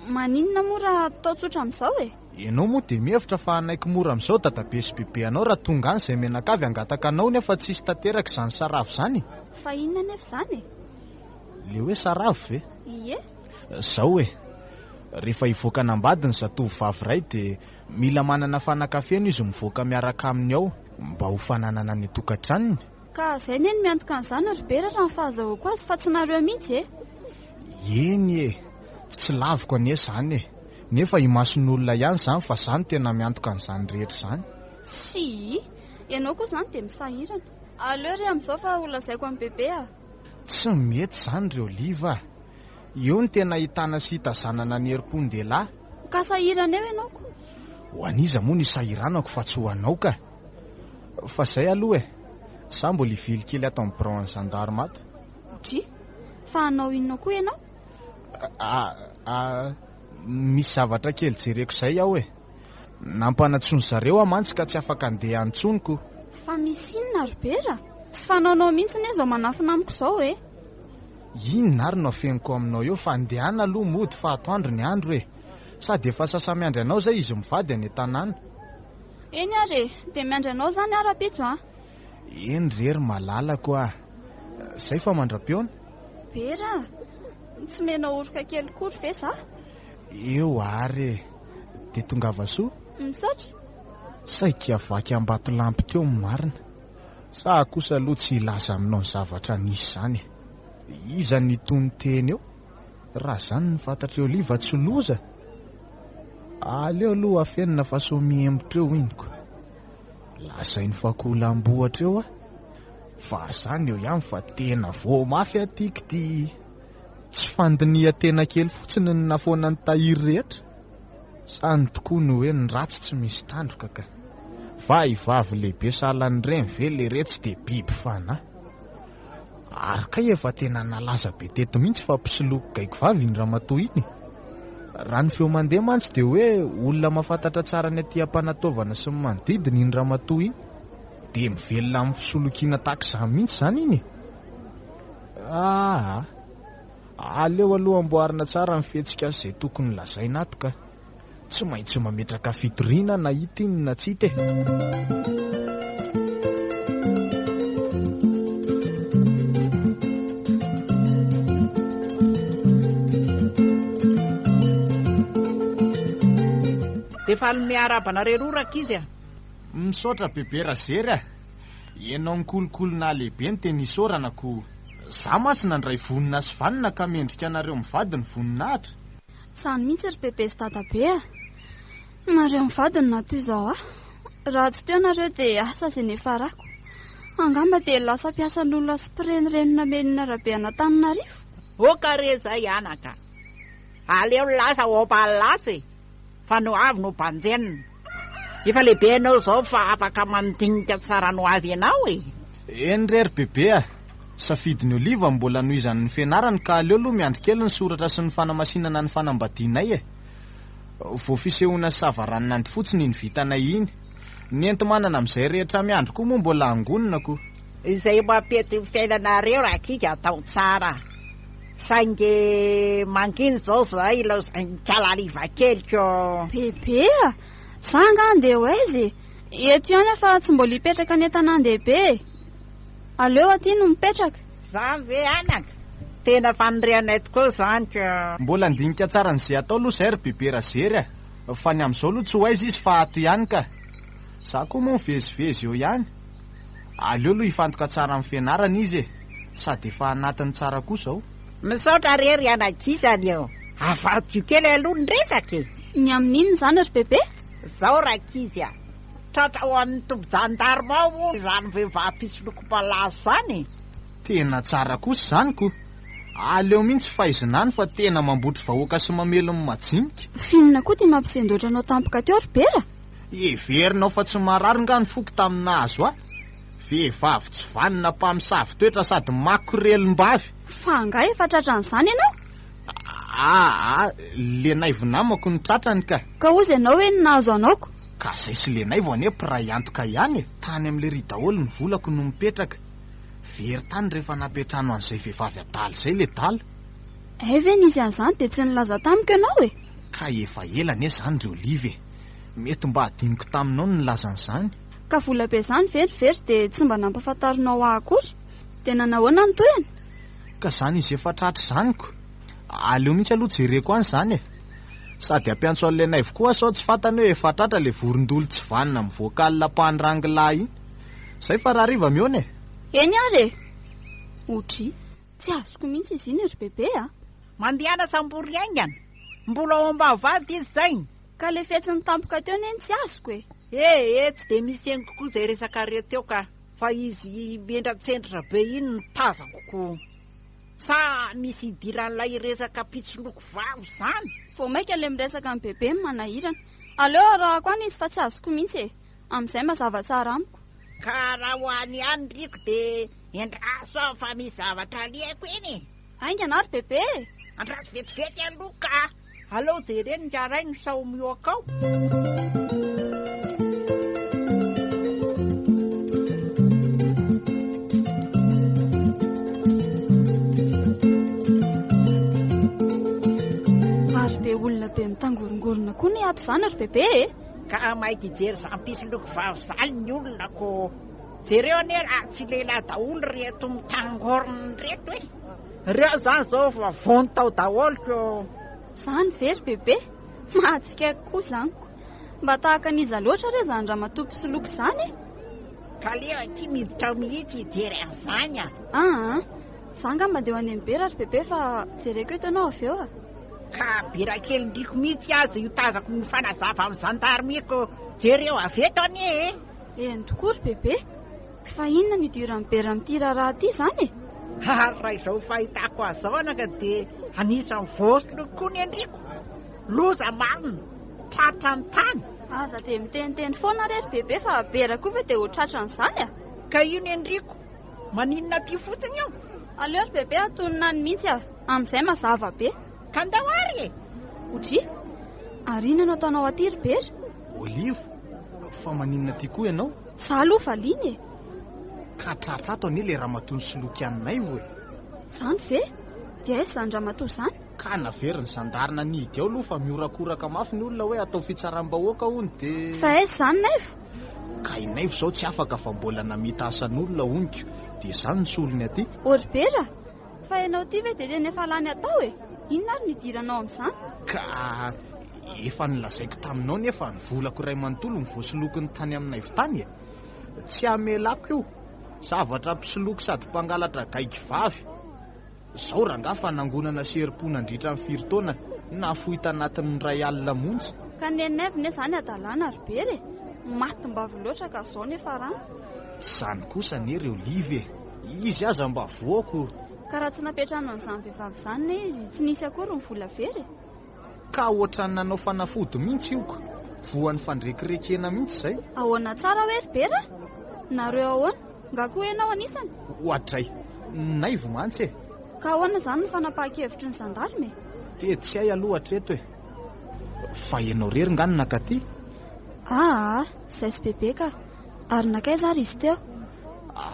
Maninona moa raha atao tsotra amin'izao e? Ianao moa dia mihevitra fa hanaiky mora amin'izao dadabe sy bebe anao raha tonga any izay menakavy hangataka anao nefa tsisy tanteraka izany saravo izany. Fa inona nefa izany e? Le hoe saravo ve? Ie. Zao e, rehefa hivoaka nambady ny zatovovavy iray dia mila manana fanakafeno izy mivoaka miaraka aminy ao mba ho fananana ny tokantranony. Ka izay neny miantoka an'izany ry bera raha ny fahazahoako azy fa tsy nareo mihitsy e? Eny e, tsy laviko anie izany e. Nefa himason'olona ihany izany fa izany tena miantoka an'izany rehetra izany. Si, ianao koa izany dia misahirana. Aleo ry amin'izao fa holazaiko amin'ny bebe a. Tsy mety izany ireo liva. Eo ny tena hitana sy hitazanana ny herim-pon-dehilahy. Ka sahirana eo ianao koa? Ho aniza moa ny sahiranako fa tsy ho anao ka. Fa izay aloha e, sa mbola hivily kely ato amin'ny braon'ny gendarme. Dri, fa hanao inona koa ianao? Misy zavatra kely jereko izay aho e. Nampanatsony zareo amantsy ka tsy afaka andeha antsoniko. Fa misy inona ry bera? Tsy fanaonao mihitsy ny zao manafina amiko izao e? Inona ary no afeniko aminao eo fa andehana aloha mody fa atoandro ny andro e. Sady efa sasamiandry anao zay izy mivady any an-tanàna. Eny ary e, dia miandry anao izany ara-pitso a? Eny rery malalako a. Zay fa mandra-peona? Bera, tsy mena oroka kely kory ve za? Eo ary e, dia tongava soa? Misaotra? Saika vaky ambato lampy teo marina. Sa kosa aloha tsy ilaza aminao ny zavatra nisy izany. Iza ny tony teny eo? Raha izany ny fantatra eo liva tsy loza. Aleo aloha afenina fa so miembotra eo inoko. Lazainy fa kolam-bohatra eo a. Fa izany eo ihany fa tena vao mafy atiky ty. Tsy fandinia tena kely fotsiny ny nafoana ny tahiry rehetra. Sany tokoa no hoe ny ratsy tsy misy tandroka ka. Vahivavy lehibe sahalan'ny reny ve le retsy dia biby fana. Ary kay efa tena nalaza be teto mihitsy fa mpisiloko gaiko vavy ny ramatoa iny. Raha ny feo mandeha mantsy dia hoe olona mahafantatra tsara ny aty ampanataovana sy ny manodidina iny ramatoa iny. Dia mivelona amin'ny fisolokiana takizany mihitsy izany iny. Aleo aloha amboarina tsara ny fihetsika izay tokony lazaina ato ka. Tsy maintsy mametraka fitoriana na hita iny na tsy hita e. Dia fa miarabana reroraka izy a? Misaotra bebe razery a. Ianao mikolokolona lehibe ny teny isoranako. Za mantsy nandray vonina sy vanina ka mendrika anareo mivady ny voninahitra. Sany mihitsy ry bebe sy dadabe a. Nareo mivady ny natoy izao a. Raha tsy teo nareo dia asa izay nefarako. Angamba dia lasa mpiasan'olona sy mpirenireny menina rabe Antananarivo. Oka re zay anaka. Aleo lasa opalasa e. Fa no avy no banjenina. Efa lehibe anao izao fa afaka mandinika tsara no avy ianao e. Eny rery bebe a. Safidiny oliva mbola nohizany ny fianarany ka aleo aloha miandry kely ny soratra sy ny fanamasinana ny fanambadianay e. Vao fisehoana savaranina fotsiny ny vitanay iny. Ny enti-manana amin'izay rehetra miandry koa moa mbola angononako. Izay mampety fiainanareo raha kika atao tsara. Saingy manginy zao zay kalaliva keliko. Bebe a, sanga andeha ho aizy. Eto ihany efa tsy mbola hipetraka ny an-tanàn-dehibe. Aleo aty no mipetraka. Zany ve anaka? Tena fanirianay tokoa zany ka. Mbola ndinika tsara n'izay atao aloha zay ry bebe razery a. Fa ny amin'izao aloha tsy ho aizy izy fa ato ihany ka. Za koa moa mivezivezy eo ihany. Aleo aloha hifantoka tsara amin'ny fianarana izy sady efa anatiny tsara koa zao. Misaotra rery anakizany eo. Afaty kely aloha ny resaka. Ny amin'inona zany ry bebe? Zao rakizya. Tratra ho amin'ny tombo-jandarma moa zany vehivavy pitsoloko-palaso zany. Tena tsara kosa zany ko. Aleo mihitsy faizinany fa tena mambotry vahoaka sy mamelo ny majinika. Finona koa tia mampisendoatra anao tampoka teo ry bera? Everinao fa tsy marary nga ny foky taminazo a. Vehivavy tsy vanina mpamosavy toetra sady makorelom-bavy. Fa nga efa tratran'izany ianao? Lenaivo namako ny tratrany ka. Ka ozy ianao hoe nahazo anaoko? Ka zay sy lenaivo ane piray antoka ihany. Tany amin'le ry daholo ny volako no mipetraka. Very tany rehefa napetrano an'izay vehivavy adaly zay le dala. Ve nisy an'izany dia tsy nilaza tamiko ianao e? Ka efa ela ane zany ry Olive. Mety mba hadiniko taminao ny nilazan'izany. Ka vola be zany very dia tsy mba nampafantarinao akory. Dia nanahoana ny toyany? Ka zany izy efa tratra zanyko. Aleo mihitsy aloha jereko any zany e. Sady ampiantso an'le naivo koa sao tsy fantany hoe efa tratra le vorondolo tsy vanina amin'ny voakalina pahandrangilay iny. Zay fa raha riva miona e. Eny ary e. Otry, tsy azoko mihitsy izy iny ry bebe a. Mandiana sambory aingana. Mbola ao ambavady izy zay. Ka le fetsiny tampoka teo neny tsy azoko e. Tsy de misy eny kokoa zay resaka reteo ka. Fa izy miendra-tsendra be iny no tazako koa. Sa misy idiran'ilay resaka pitsoloko vavy zany. Vao maika le miresaka amin'ny bebe manahirana. Aleo arahako any izy fa tsy azoko mihitsy e. Amin'izay mazava tsara amiko. Ka raha ho any ihany riko de endraso fa misy zavatra aliako eny. Aingana ary bebe. Andraso vetivety aloha ka. Aleo jereny ndraray no sao mioaka ao. Olona be mitangorongorona koa ny ato zany ry bebe e. Ka maika ijery zampisyloko vavy zany ny olona ko. Jereo ane raha tsy lehilahy daholo reto mitangorona reto e. Reo zany zao fa vony tao daholo ko. Zany very bebe. Mahatsikako koa zanyko. Mba tahaka niza loatra re zany raha matopo soloko zany e. Ka leo aty miditra mihitsy ijery amin'izany a. Zanga mba deo any amin'ny bera ry bebe fa jereko eto anao avy eo a. Ka bera kely ndriko mihitsy azy io tazako ny fanazava amin'ny zandarmiko. Jereo aveto ane e. Eny tokoa ry bebe. Fa inona ny idiran'ny bera amin'ity raharaha ty zany e? Raha izao fahitako azao anaka de anisan'ny vosolo koa ny endriko. Loza marina, tratra ny tany. Aza de miteniteny foana re ry bebe fa bera koa ve de ho tratran'izany a? Ka io ny endriko, maninona ty fotsiny eo? Aleo ry bebe atonina ny mihitsy a, amin'izay mazava be. Ka ndao ary e? Otry, ary inona no ataonao aty ry bera? Olive, fa maninona ty koa ianao? Za aloha valiany e. Ka tratrato ane le ramatony soloky anay vo e. Zany ve? Dia aiza zany ramatoa zany? Ka naveriny sandarina nidy ao aloha fa miorakoraka mafy ny olona hoe atao fitsaram-bahoaka hony de. Fa aiza zany naivo? Ka inaivo zao tsy afaka fa mbola namita asan'olona honiko. De zany ny solony aty. Ory bera, fa ianao ty ve de tena efa lany atao e? Inona ary nidiranao amin'izany? Ka efa nilazaiko taminao nefa ny volako iray manontolo ny voasolokony tany aminay tany e. Tsy amelako io. Zavatra mpisoloko sady mpangalatra gaiky vavy. Zao ranga fa nangonana serim-pona andritra ny firitaona na fohita anatin'ny ray alina montsy. Ka nenaivo ne zany adalana ry bera e. Matim-bavy loatra ka zao nefa rano. Zany kosa ne ry Olive. Izy aza mba voako. Ka raha tsy napetrano an'izany vehivavy zany ne izy tsy nisy akory ny vola very. Ka ohatrany nanao fanafody mihitsy ioko. Voan'ny fandrekirekena mihitsy zay. Ahoana tsara hoe ry bera? Nareo ahoana? Nga koa ianao anisany? Ohatray, naivo mantsy e. Ka ahoana zany ny fanapahan-kevitry ny sandarme? De tsy hay aloha hatreto e. Fa ianao rery nga ny nakaty? Zay sy bebe ka. Ary nakaiza ary izy teo?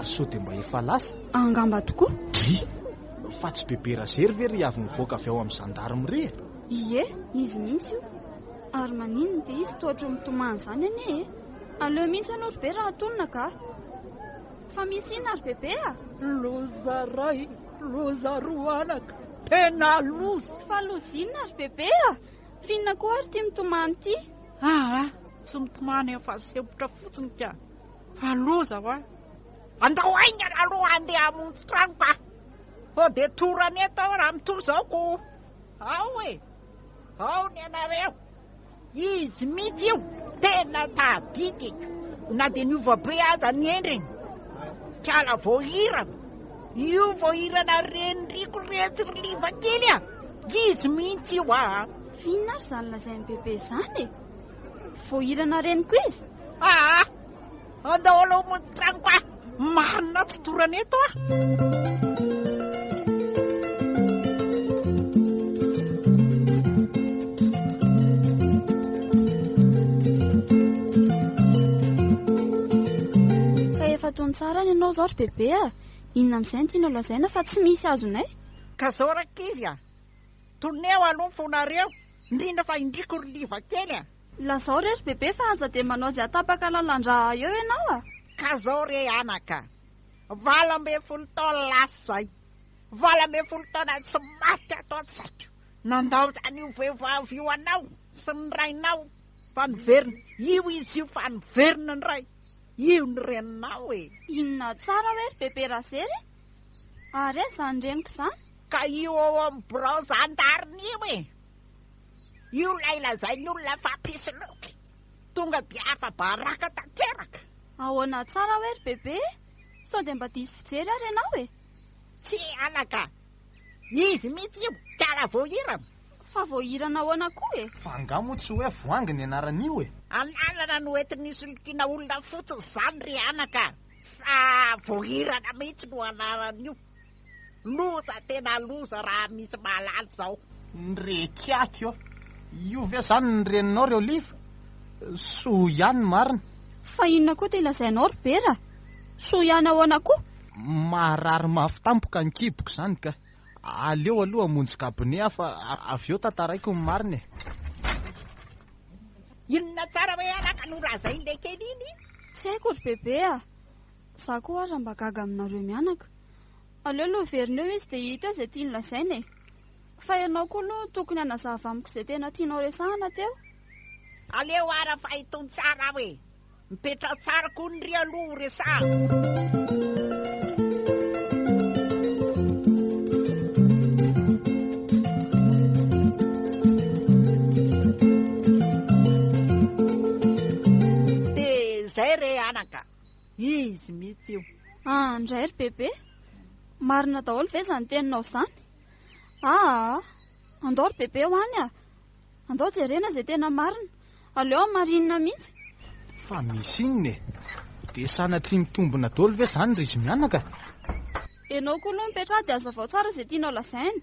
Sao dia mba efa lasa? Angamba tokoa. Fa tsy bebe razery ve ry avy nivoaka avy ao amin'ny zandarmy re? Ie, izy mihitsy io. Ary maninona dia izy toa ohatry mitomany izany anie e. Aleo mihitsy ianao ry be raha tonona ka. Fa misy ina ry bebe a? Loza ray, loza roa anaka, tena loza. Fa loza inona ry bebe a? Finona koa ary tia mitomany ty? Tsy mitomany efa sempotra fotsiny ka. Fa loza ho a. Andao aingana aloha andeha hamonjy trano ka. Dia torany eto raha mitory zao ko. Ao e, ao ny anareo. Izy mihitsy io tena tadidy. Na dia niova be aza ny endriny. Kala voahirana. Io voahirana reniriko retsiriliva kely a. Izy mihitsy io a. Finona ary zany lazainy bebe zany e? Voahirana reniko izy? Andao aloha monjy trano ka. Marina tsy torany eto a. Fatony tsara ny ianao zao ry bebe a. Inona amin'izay ny tianao lazaina fa tsy misy azonay? Ka zao rakizy a. Toneo aloha ny fonareo. Indrindra fa indriko ry liva kely a. Lazao re ry bebe fa aza dia manao izay atapaka lalan-drà eo ianao a. Ka zao re anaka. 12 taona lasa zay. 12 taona tsy maty ato saiko. Nandao zany io vehivavy io anao sy ny rainao. Fa niverina. Io izy io fa niverina ny ray. Io ny reninao e. Inona tsara hoe ry bebe razery? Ary e zany reniko zany. Ka io ao amin'ny birao zandariny io e. Io lay lazainy olona fampisoloky. Tonga dia afa-baraka tanteraka. Ahoana tsara hoe ry bebe? Sao dia mba diso fijery ary ianao e? Tsy anaka. Izy mihitsy io kala voahirana. Fa voahirana ahoana koa e? Fa angamo tsy hoe voangy ny anaran'io e. Analana no entiny solokiana olona fotsiny zany ry anaka. Fa voahirana mihitsy no anaran'io. Loza tena loza raha misy mahalala zao. Nrekiaky io. Io ve zany ny reninao reo liva? So ihany marina. Fa inona koa dia lazainao ry bera? So ihany ahoana koa? Maharary mafy tampoka ny kiboko zany ka. Aleo aloha monjy kabone fa avy eo tantaraiko ny marina e. Inona tsara hoe anaka no lazay le kely iny? Tsy haiko ry bebe a. Za koa ary mba gaga aminareo mianaka. Aleo aloha verina eo izy dia hita eo izay tiany lazaina e. Fa ianao koa aloha tokony hanazava amiko izay tena tianao resahana teo. Aleo ara fa itony tsara hoe. Mipetra tsara koa ny ry aloha resahana. Izy mihitsy io. Ndray ry bebe. Marina daholo ve zany teninao zany? Andao ry bebe ho any a. Andao jerena izay tena marina. Aleo marinina mihitsy. Fa misy inona e? Dia sanatria mitombona daholo ve zany ry izy mianaka? Ianao koa aloha mipetra dia hazavao tsara izay tianao lazaina.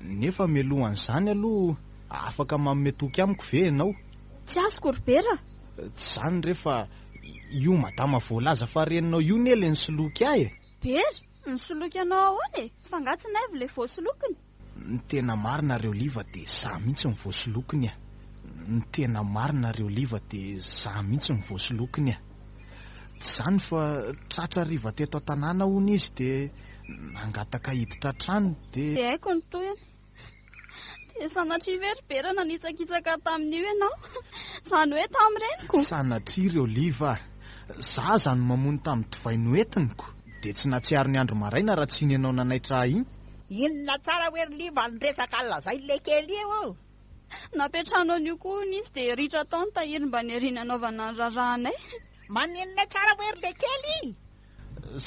Nefa mialohan'izany aloha afaka manome toky amiko ve ianao? Tsy azoko ry bera. Tsy zany rehefa io madama voalaza fa reninao io nele ny soloky ahy e. Bera, ny soloky anao ahoana e? Fa ngatsy naivy le voasolokiny. Ny tena marina reo liva dia za mihitsy ny voasolokiny a. Ny tena marina reo liva dia za mihitsy ny voasolokiny a. Tsy zany fa tratra riva teto an-tanàna hono izy dia nangataka hiditra trano dia... Dia haiko ny toyany. Dia sanatria ve ry bera nanitsakitsaka tamin'io ianao? Zany hoe tamin'ireniko. Sanatria reo liva. Za zany mamono tamin'ny divay noentiniko. Dia tsy natsiary ny andro maraina raha tsy nianao nanaitra iny. Inona tsara hoe ry liva ny resaka lazay le kely eo. Napetranao an'io koa izy dia ritra taony tahiry mba niarina anaovana ny raranay. Maninona tsara hoe ry le kely?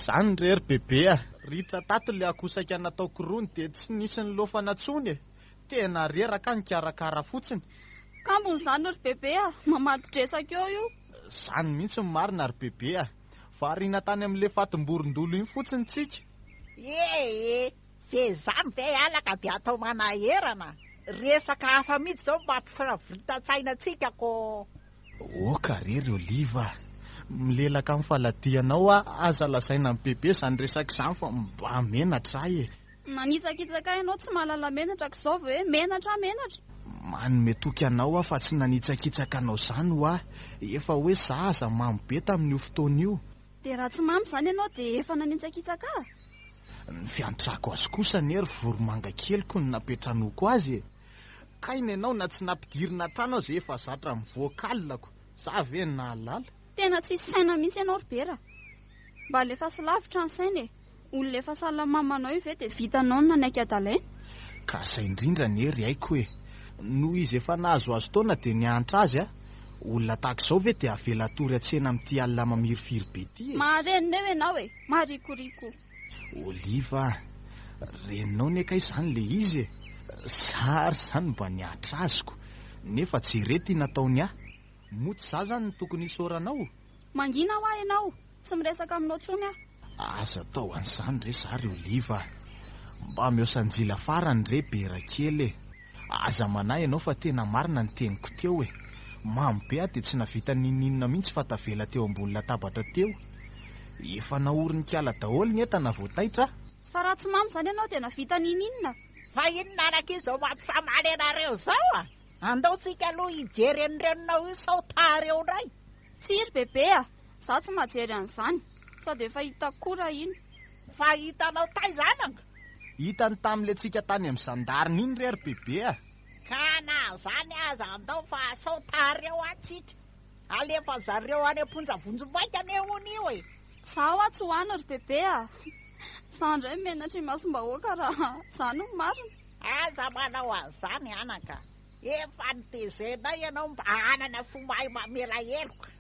Zany rery bebe a. Ritra tato le akosaka nataoko rony dia tsy nisy ny lofana tsony e. Tena reraka ny karakara fotsiny. Kambony zany ry bebe a. Mamadidresaka eo io. Zany mihitsy ny marina ry bebe a. Variana tany amin'le fatimborondolo iny fotsiny tsika. Ze zany ve alaka dia atao manaherana. Resaka hafa mihitsy zao mampifavitan-tsaina tsika ko. Oka rery oliva. milelaka amin'ny faladianao aza lazaina amin'ny bebe izany resaka izany fa mba menatra e. Nanitsakitsaka ianao tsy mahalala menatra k'izao ve menatra. Manome toky anao fa tsy nanitsakitsaka anao izany efa hoe za aza mamy be tamin'io fotoana io. Dia raha tsy mamy izany ianao dia efa nanitsakitsaka Ny fiantrako azy kosa nery voromanga keliko ny napetranoko azy kaina ianao na tsy nampidirina trano azy efa zatra mivoakalilako za ve nahalala. Tena tsy saina mihitsy ianao Robert. Mba lefa salavitra ny saina olona efa salamamanao io ve dia vitanao ny nanaiky adalaina. Ka izay indrindra nery haiko hoe noho izy efa nahazo azo taona dia niantra azy olona tahak'izao ve dia avela tory atsena amin'ity alina mamirifiry be ty Marenina eo ianao marikoriko. Oliva, reninao neka izany le izy sary izany mba niatra azoko nefa tsy rety nataony moty za zany tokony isoranao. Mangina ianao tsy miresaka aminao tsony aza tao an'izany re zary Oliva, mba miosanjila farany re bera kely aza manahy ianao fa tena marina ny teniko teo mamy be dia tsy navita ninninona mihitsy fa tavela teo ambony latabatra teo efa naorininkala daholo ny entana voataitra. Fa raha tsy mamy izany ianao dia navita ninninona. Fa inona araka izao mampifamaly anareo zao andaotsika aloha hijery an'irenonao io saotary eo indray. Tsiry bebe za tsy majery an'izany sady efa hitakora iny. Fa hitanao taizananga. Hitany tamin'ile tsika tany amin'ny zandarina iny rery bebe Ka na zany aza andao fa saotary eo atsika alefa zareo any amponjavonjombaika mehony io Sao tsy hoany ry bebe Sandray menatra masom-bahoaka raha zany no marina. Aza manao an'izany anaka. Efa nitezena ianao mba hanana fomba mamela heloka.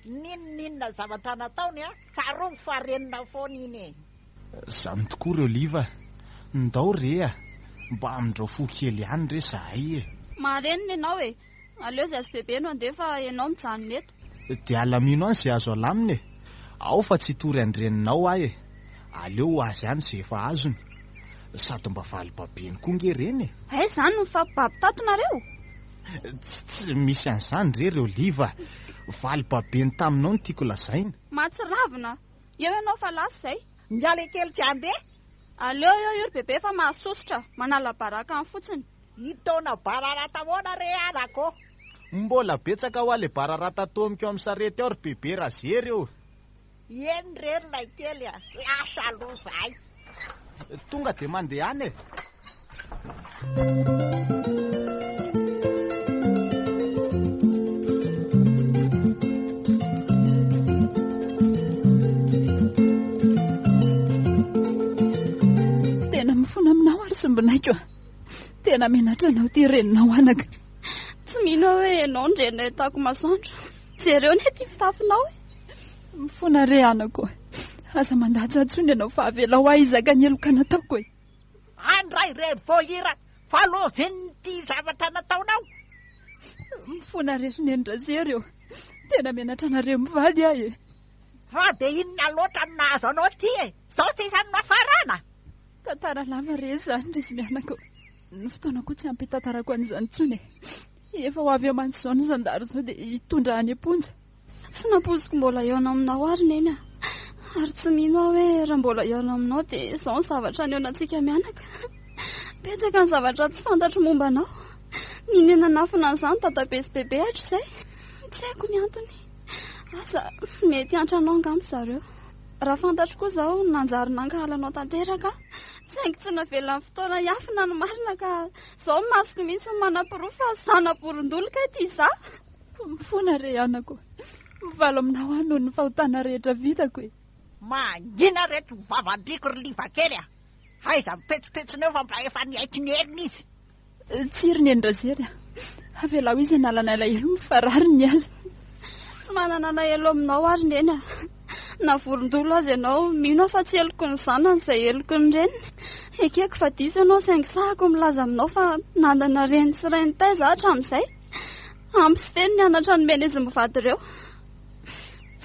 Ninninona zavatra nataony tsaroa farenina foana iny Zany tokoa re Oliva. Ndao re mba amindrao fo kely ihany re zahay Marenina ianao aleo zay azy bebe no andefa ianao mijanona eto. Dia alamino any izay azo alaminy ao fa tsy tory andreninao aleo azy ihany izay efa azony sady mba valibabeny koa ngereny zany no mifampibabitatona tsy misy an'izany re Oliva, valibabeny taminao no tiako lazaina. Matsiravina eo ianao fa lasa izay Njaly kely tsy andeha. Aleo io ry bebe fa mahasosotra manala baraka amin'ny fotsiny. Hitona bararata moana re anako. Mbola betsaka ho ale bararata tomiko amin'ny sarety ao ry bebe raha zery eo. Eny rery lay kely lasa aloha zahay. Tonga dia mandeha any Tena mifona aminao ary sombinaiko Tena menatra anao ty reninao anaka. Tsy mino hoe ianao ndrena hitako masoandro. Jereo ny ty fitafinao Mifona re anako. Aza mandaja tsony ianao fa avela ho aizaka ny eloka nataoko Andray re vohira fa loziny ty zavatra nataonao. Mifona re sinendra zery Tena menatra nareo mivady Fa dia inona loatra no nahazo anao ty Zao tsy isany nafarana. Tantara lava re zany ry mianako. Ny fotoana koa tsy ampy tantarako an'izany tsony efa ho avy amantsy izao ny zandary izao dia hitondra any am-ponja. Tsy nampoziko mbola eona aminao ary neny ary tsy mino hoe raha mbola eona aminao dia izao ny zavatra ny eonantsika mianaka. Betsaka ny zavatra tsy fantatro momba anao. Ninena nafina an'izany dadabe sy bebe hatry izay. Tsy haiko ny antony. Asa mety antranao angamba zareo. Raha fantatro koa izao nanjary nankahalanao tanteraka saingy tsy navela ny fotoana hiafina ny marina ka izao masoko mihitsy manam-pirofo fa zana-porondoloka ity za. Mifona re anako. Mivalo aminao any noho ny fahotana rehetra vitako Mangina reto vavandriko ry liva kely Aiza mipetsopetsoneo fa mba efa niaiky ny elina izy. Tsiry ny endrazery avela ho izy nalana elaelo mifarary ny azy. Tsy manana elaelo aminao ary neny na vorondolo azy ianao mino fa tsy eloko ny zanany izay eloko ny reniny. Ekeko fa diso ianao saingy sahako milaza aminao fa nandana reny sy reny taiza hatramin'izay. Ampy sy feno ny anatra nomena izy mivady ireo.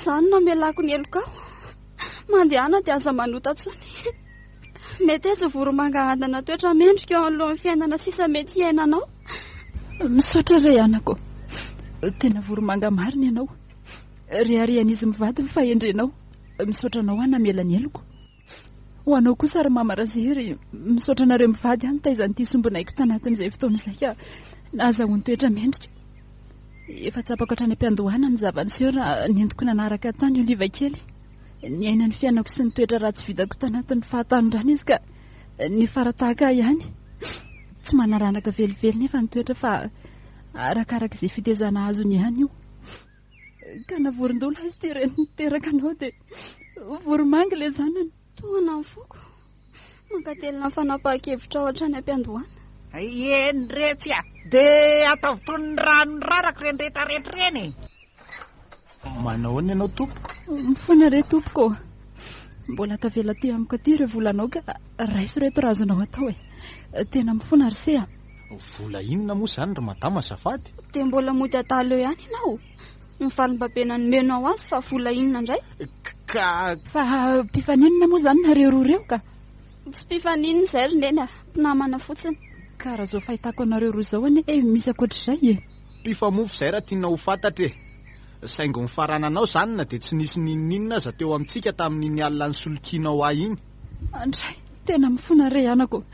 Izany namelako ny eloko aho. Mandehana dia aza manota tsony. Mety izy voromanga andana toetra mendrika eo anoloan'ny fiainana sisa mety hiainanao. Misaotra re anako. Tena voromanga marina ianao. Riarian'izy mivady ny fahendrenao, misaotra anao any amelany eloko. Ho anao kosa ary mamarazery, misaotra anareo mivady any taizan'ity sombonaiko tanatin'izay fotoan'izay ka nahazahoany toetra mendrika. Efa tsapako hatrany am-piandohana ny zava-niseho raha nentiko nanaraka tany oliva kely. Niaina ny fiainako sy ny toetra ratsy vidako tanatin'ny fahatanindrany izy ka ny faratahaka ihany. Tsy manaranaka velively nefa ny toetra fa arakaraka izay fitezana azony ihany io. Ka navorondolo izy teraka anao dia voromanga ilay zanany. Toana ny foko mankatelina fanapahan-kevitra ao hatrany am-piandohana. Eny retsy dia ataovy toy ny rano ny rarako reny rehetrarehetra reny. Manao ny ianao tompo? Mifoana re tompoko. Mbola tavela ty amiko aty ireo volanao ka raiso reto razonao atao tena mifoana ry sea. Vola inona moa izany ry madama azafady? Dia mbola mody atalo ihany ianao. Ny valim-babena nomenao azy fa vola inona indray? Fa mpifaninona moa izany nareo roa ireo ka? Tsy mpifaninona izay ry neny mpinamana fotsiny. Ka raha zao fahitako anareo roa izao ane misy akoatr'izay Mpifamofo izay raha tiana ho fantatra saingo ny farananao izany na dia tsy nisy ninninona aza teo amintsika tamin'iny alina ny solokianao ahy iny. Andray, tena mifoana re anako.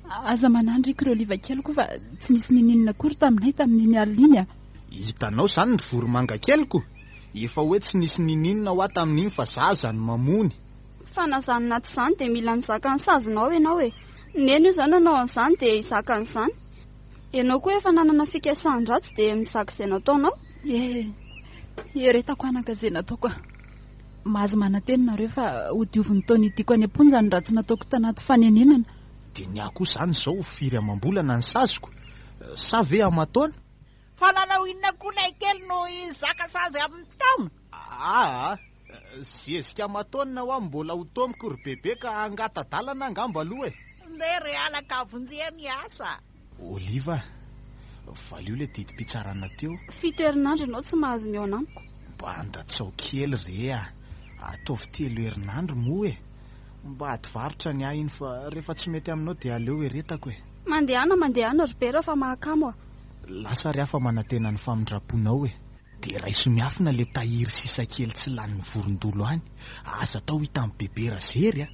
Aza manandriko ireo liva keliko fa tsy nisy ninninona akory taminay tamin'iny alina iny Hitanao izany ny voromanga keliko. Efa hoe tsy nisy ninninona ho ahy tamin'iny fa zaza ny mamony. Fanazanina aty izany dia mila nizaka ny sazonao ianao neny io izao nanao an'izany dia hizaka an'izany. Ianao koa efa nanana fikasana-dratsy dia mizaka izay nataonao. Eretako anaka izay nataoko. Mahazo mananteny nareo fa ho dioviny taona idiko any am-ponja ny ratsy nataoko tanaty fanenenana. Dia ny akoho izany izao firy amam-bolana ny sazoko. Sa ve amataona? Fa nanao inona koa lay kely no hizaka sazy amin'ny taona? Zezika amataona ho mbola ho tomoko ry bebe ka angatadalana angamba aloha Ndeha re alaka avonjea miasa. Oliva, valio le didim-pitsarana teo. 7 herinandro ianao tsy mahazo miaona amiko. Mba andatsao kely re ataovy 3 herinandro moa mba adivarotra ny ahy iny fa rehefa tsy mety aminao dia aleo eretako Mandehana ry bera fa mahakamo Lasa ry afa manantena ny famindraponao dia raiso miafina le tahiry sisa kely tsy lany vorondolo any. Aza tao hita amin'ny bebe razery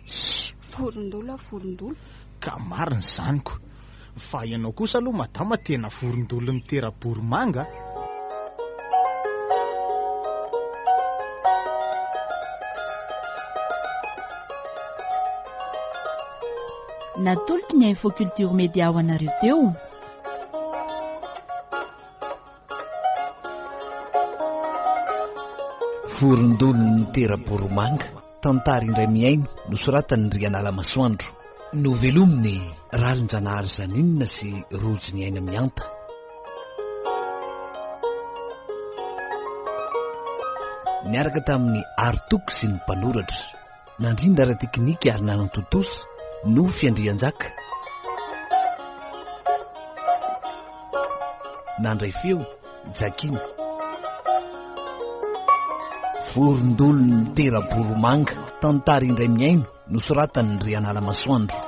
Vorondolo. Ka marina zaniko. Fa ianao kosa aloha madama tena vorondolo mitera-boromanga. Natolotry ny Info Culture Média ho anareo teo. Vorondolo mitera-boromanga, tantara indray miaino nosoratany Rianala Masoandro. Novelominy Ralinjanahary Zaninina sy Rojony Aina Mianta. Niaraka tamin'ny Artoko sy ny mpanoratra. Nandrinda ara teknika ary nanantotosa no Fiandrianjaka. Nandray feo Jakiny. Vorondolo mitera-boromanga, tantara indray miaino nosoratany Rianala Masoandro.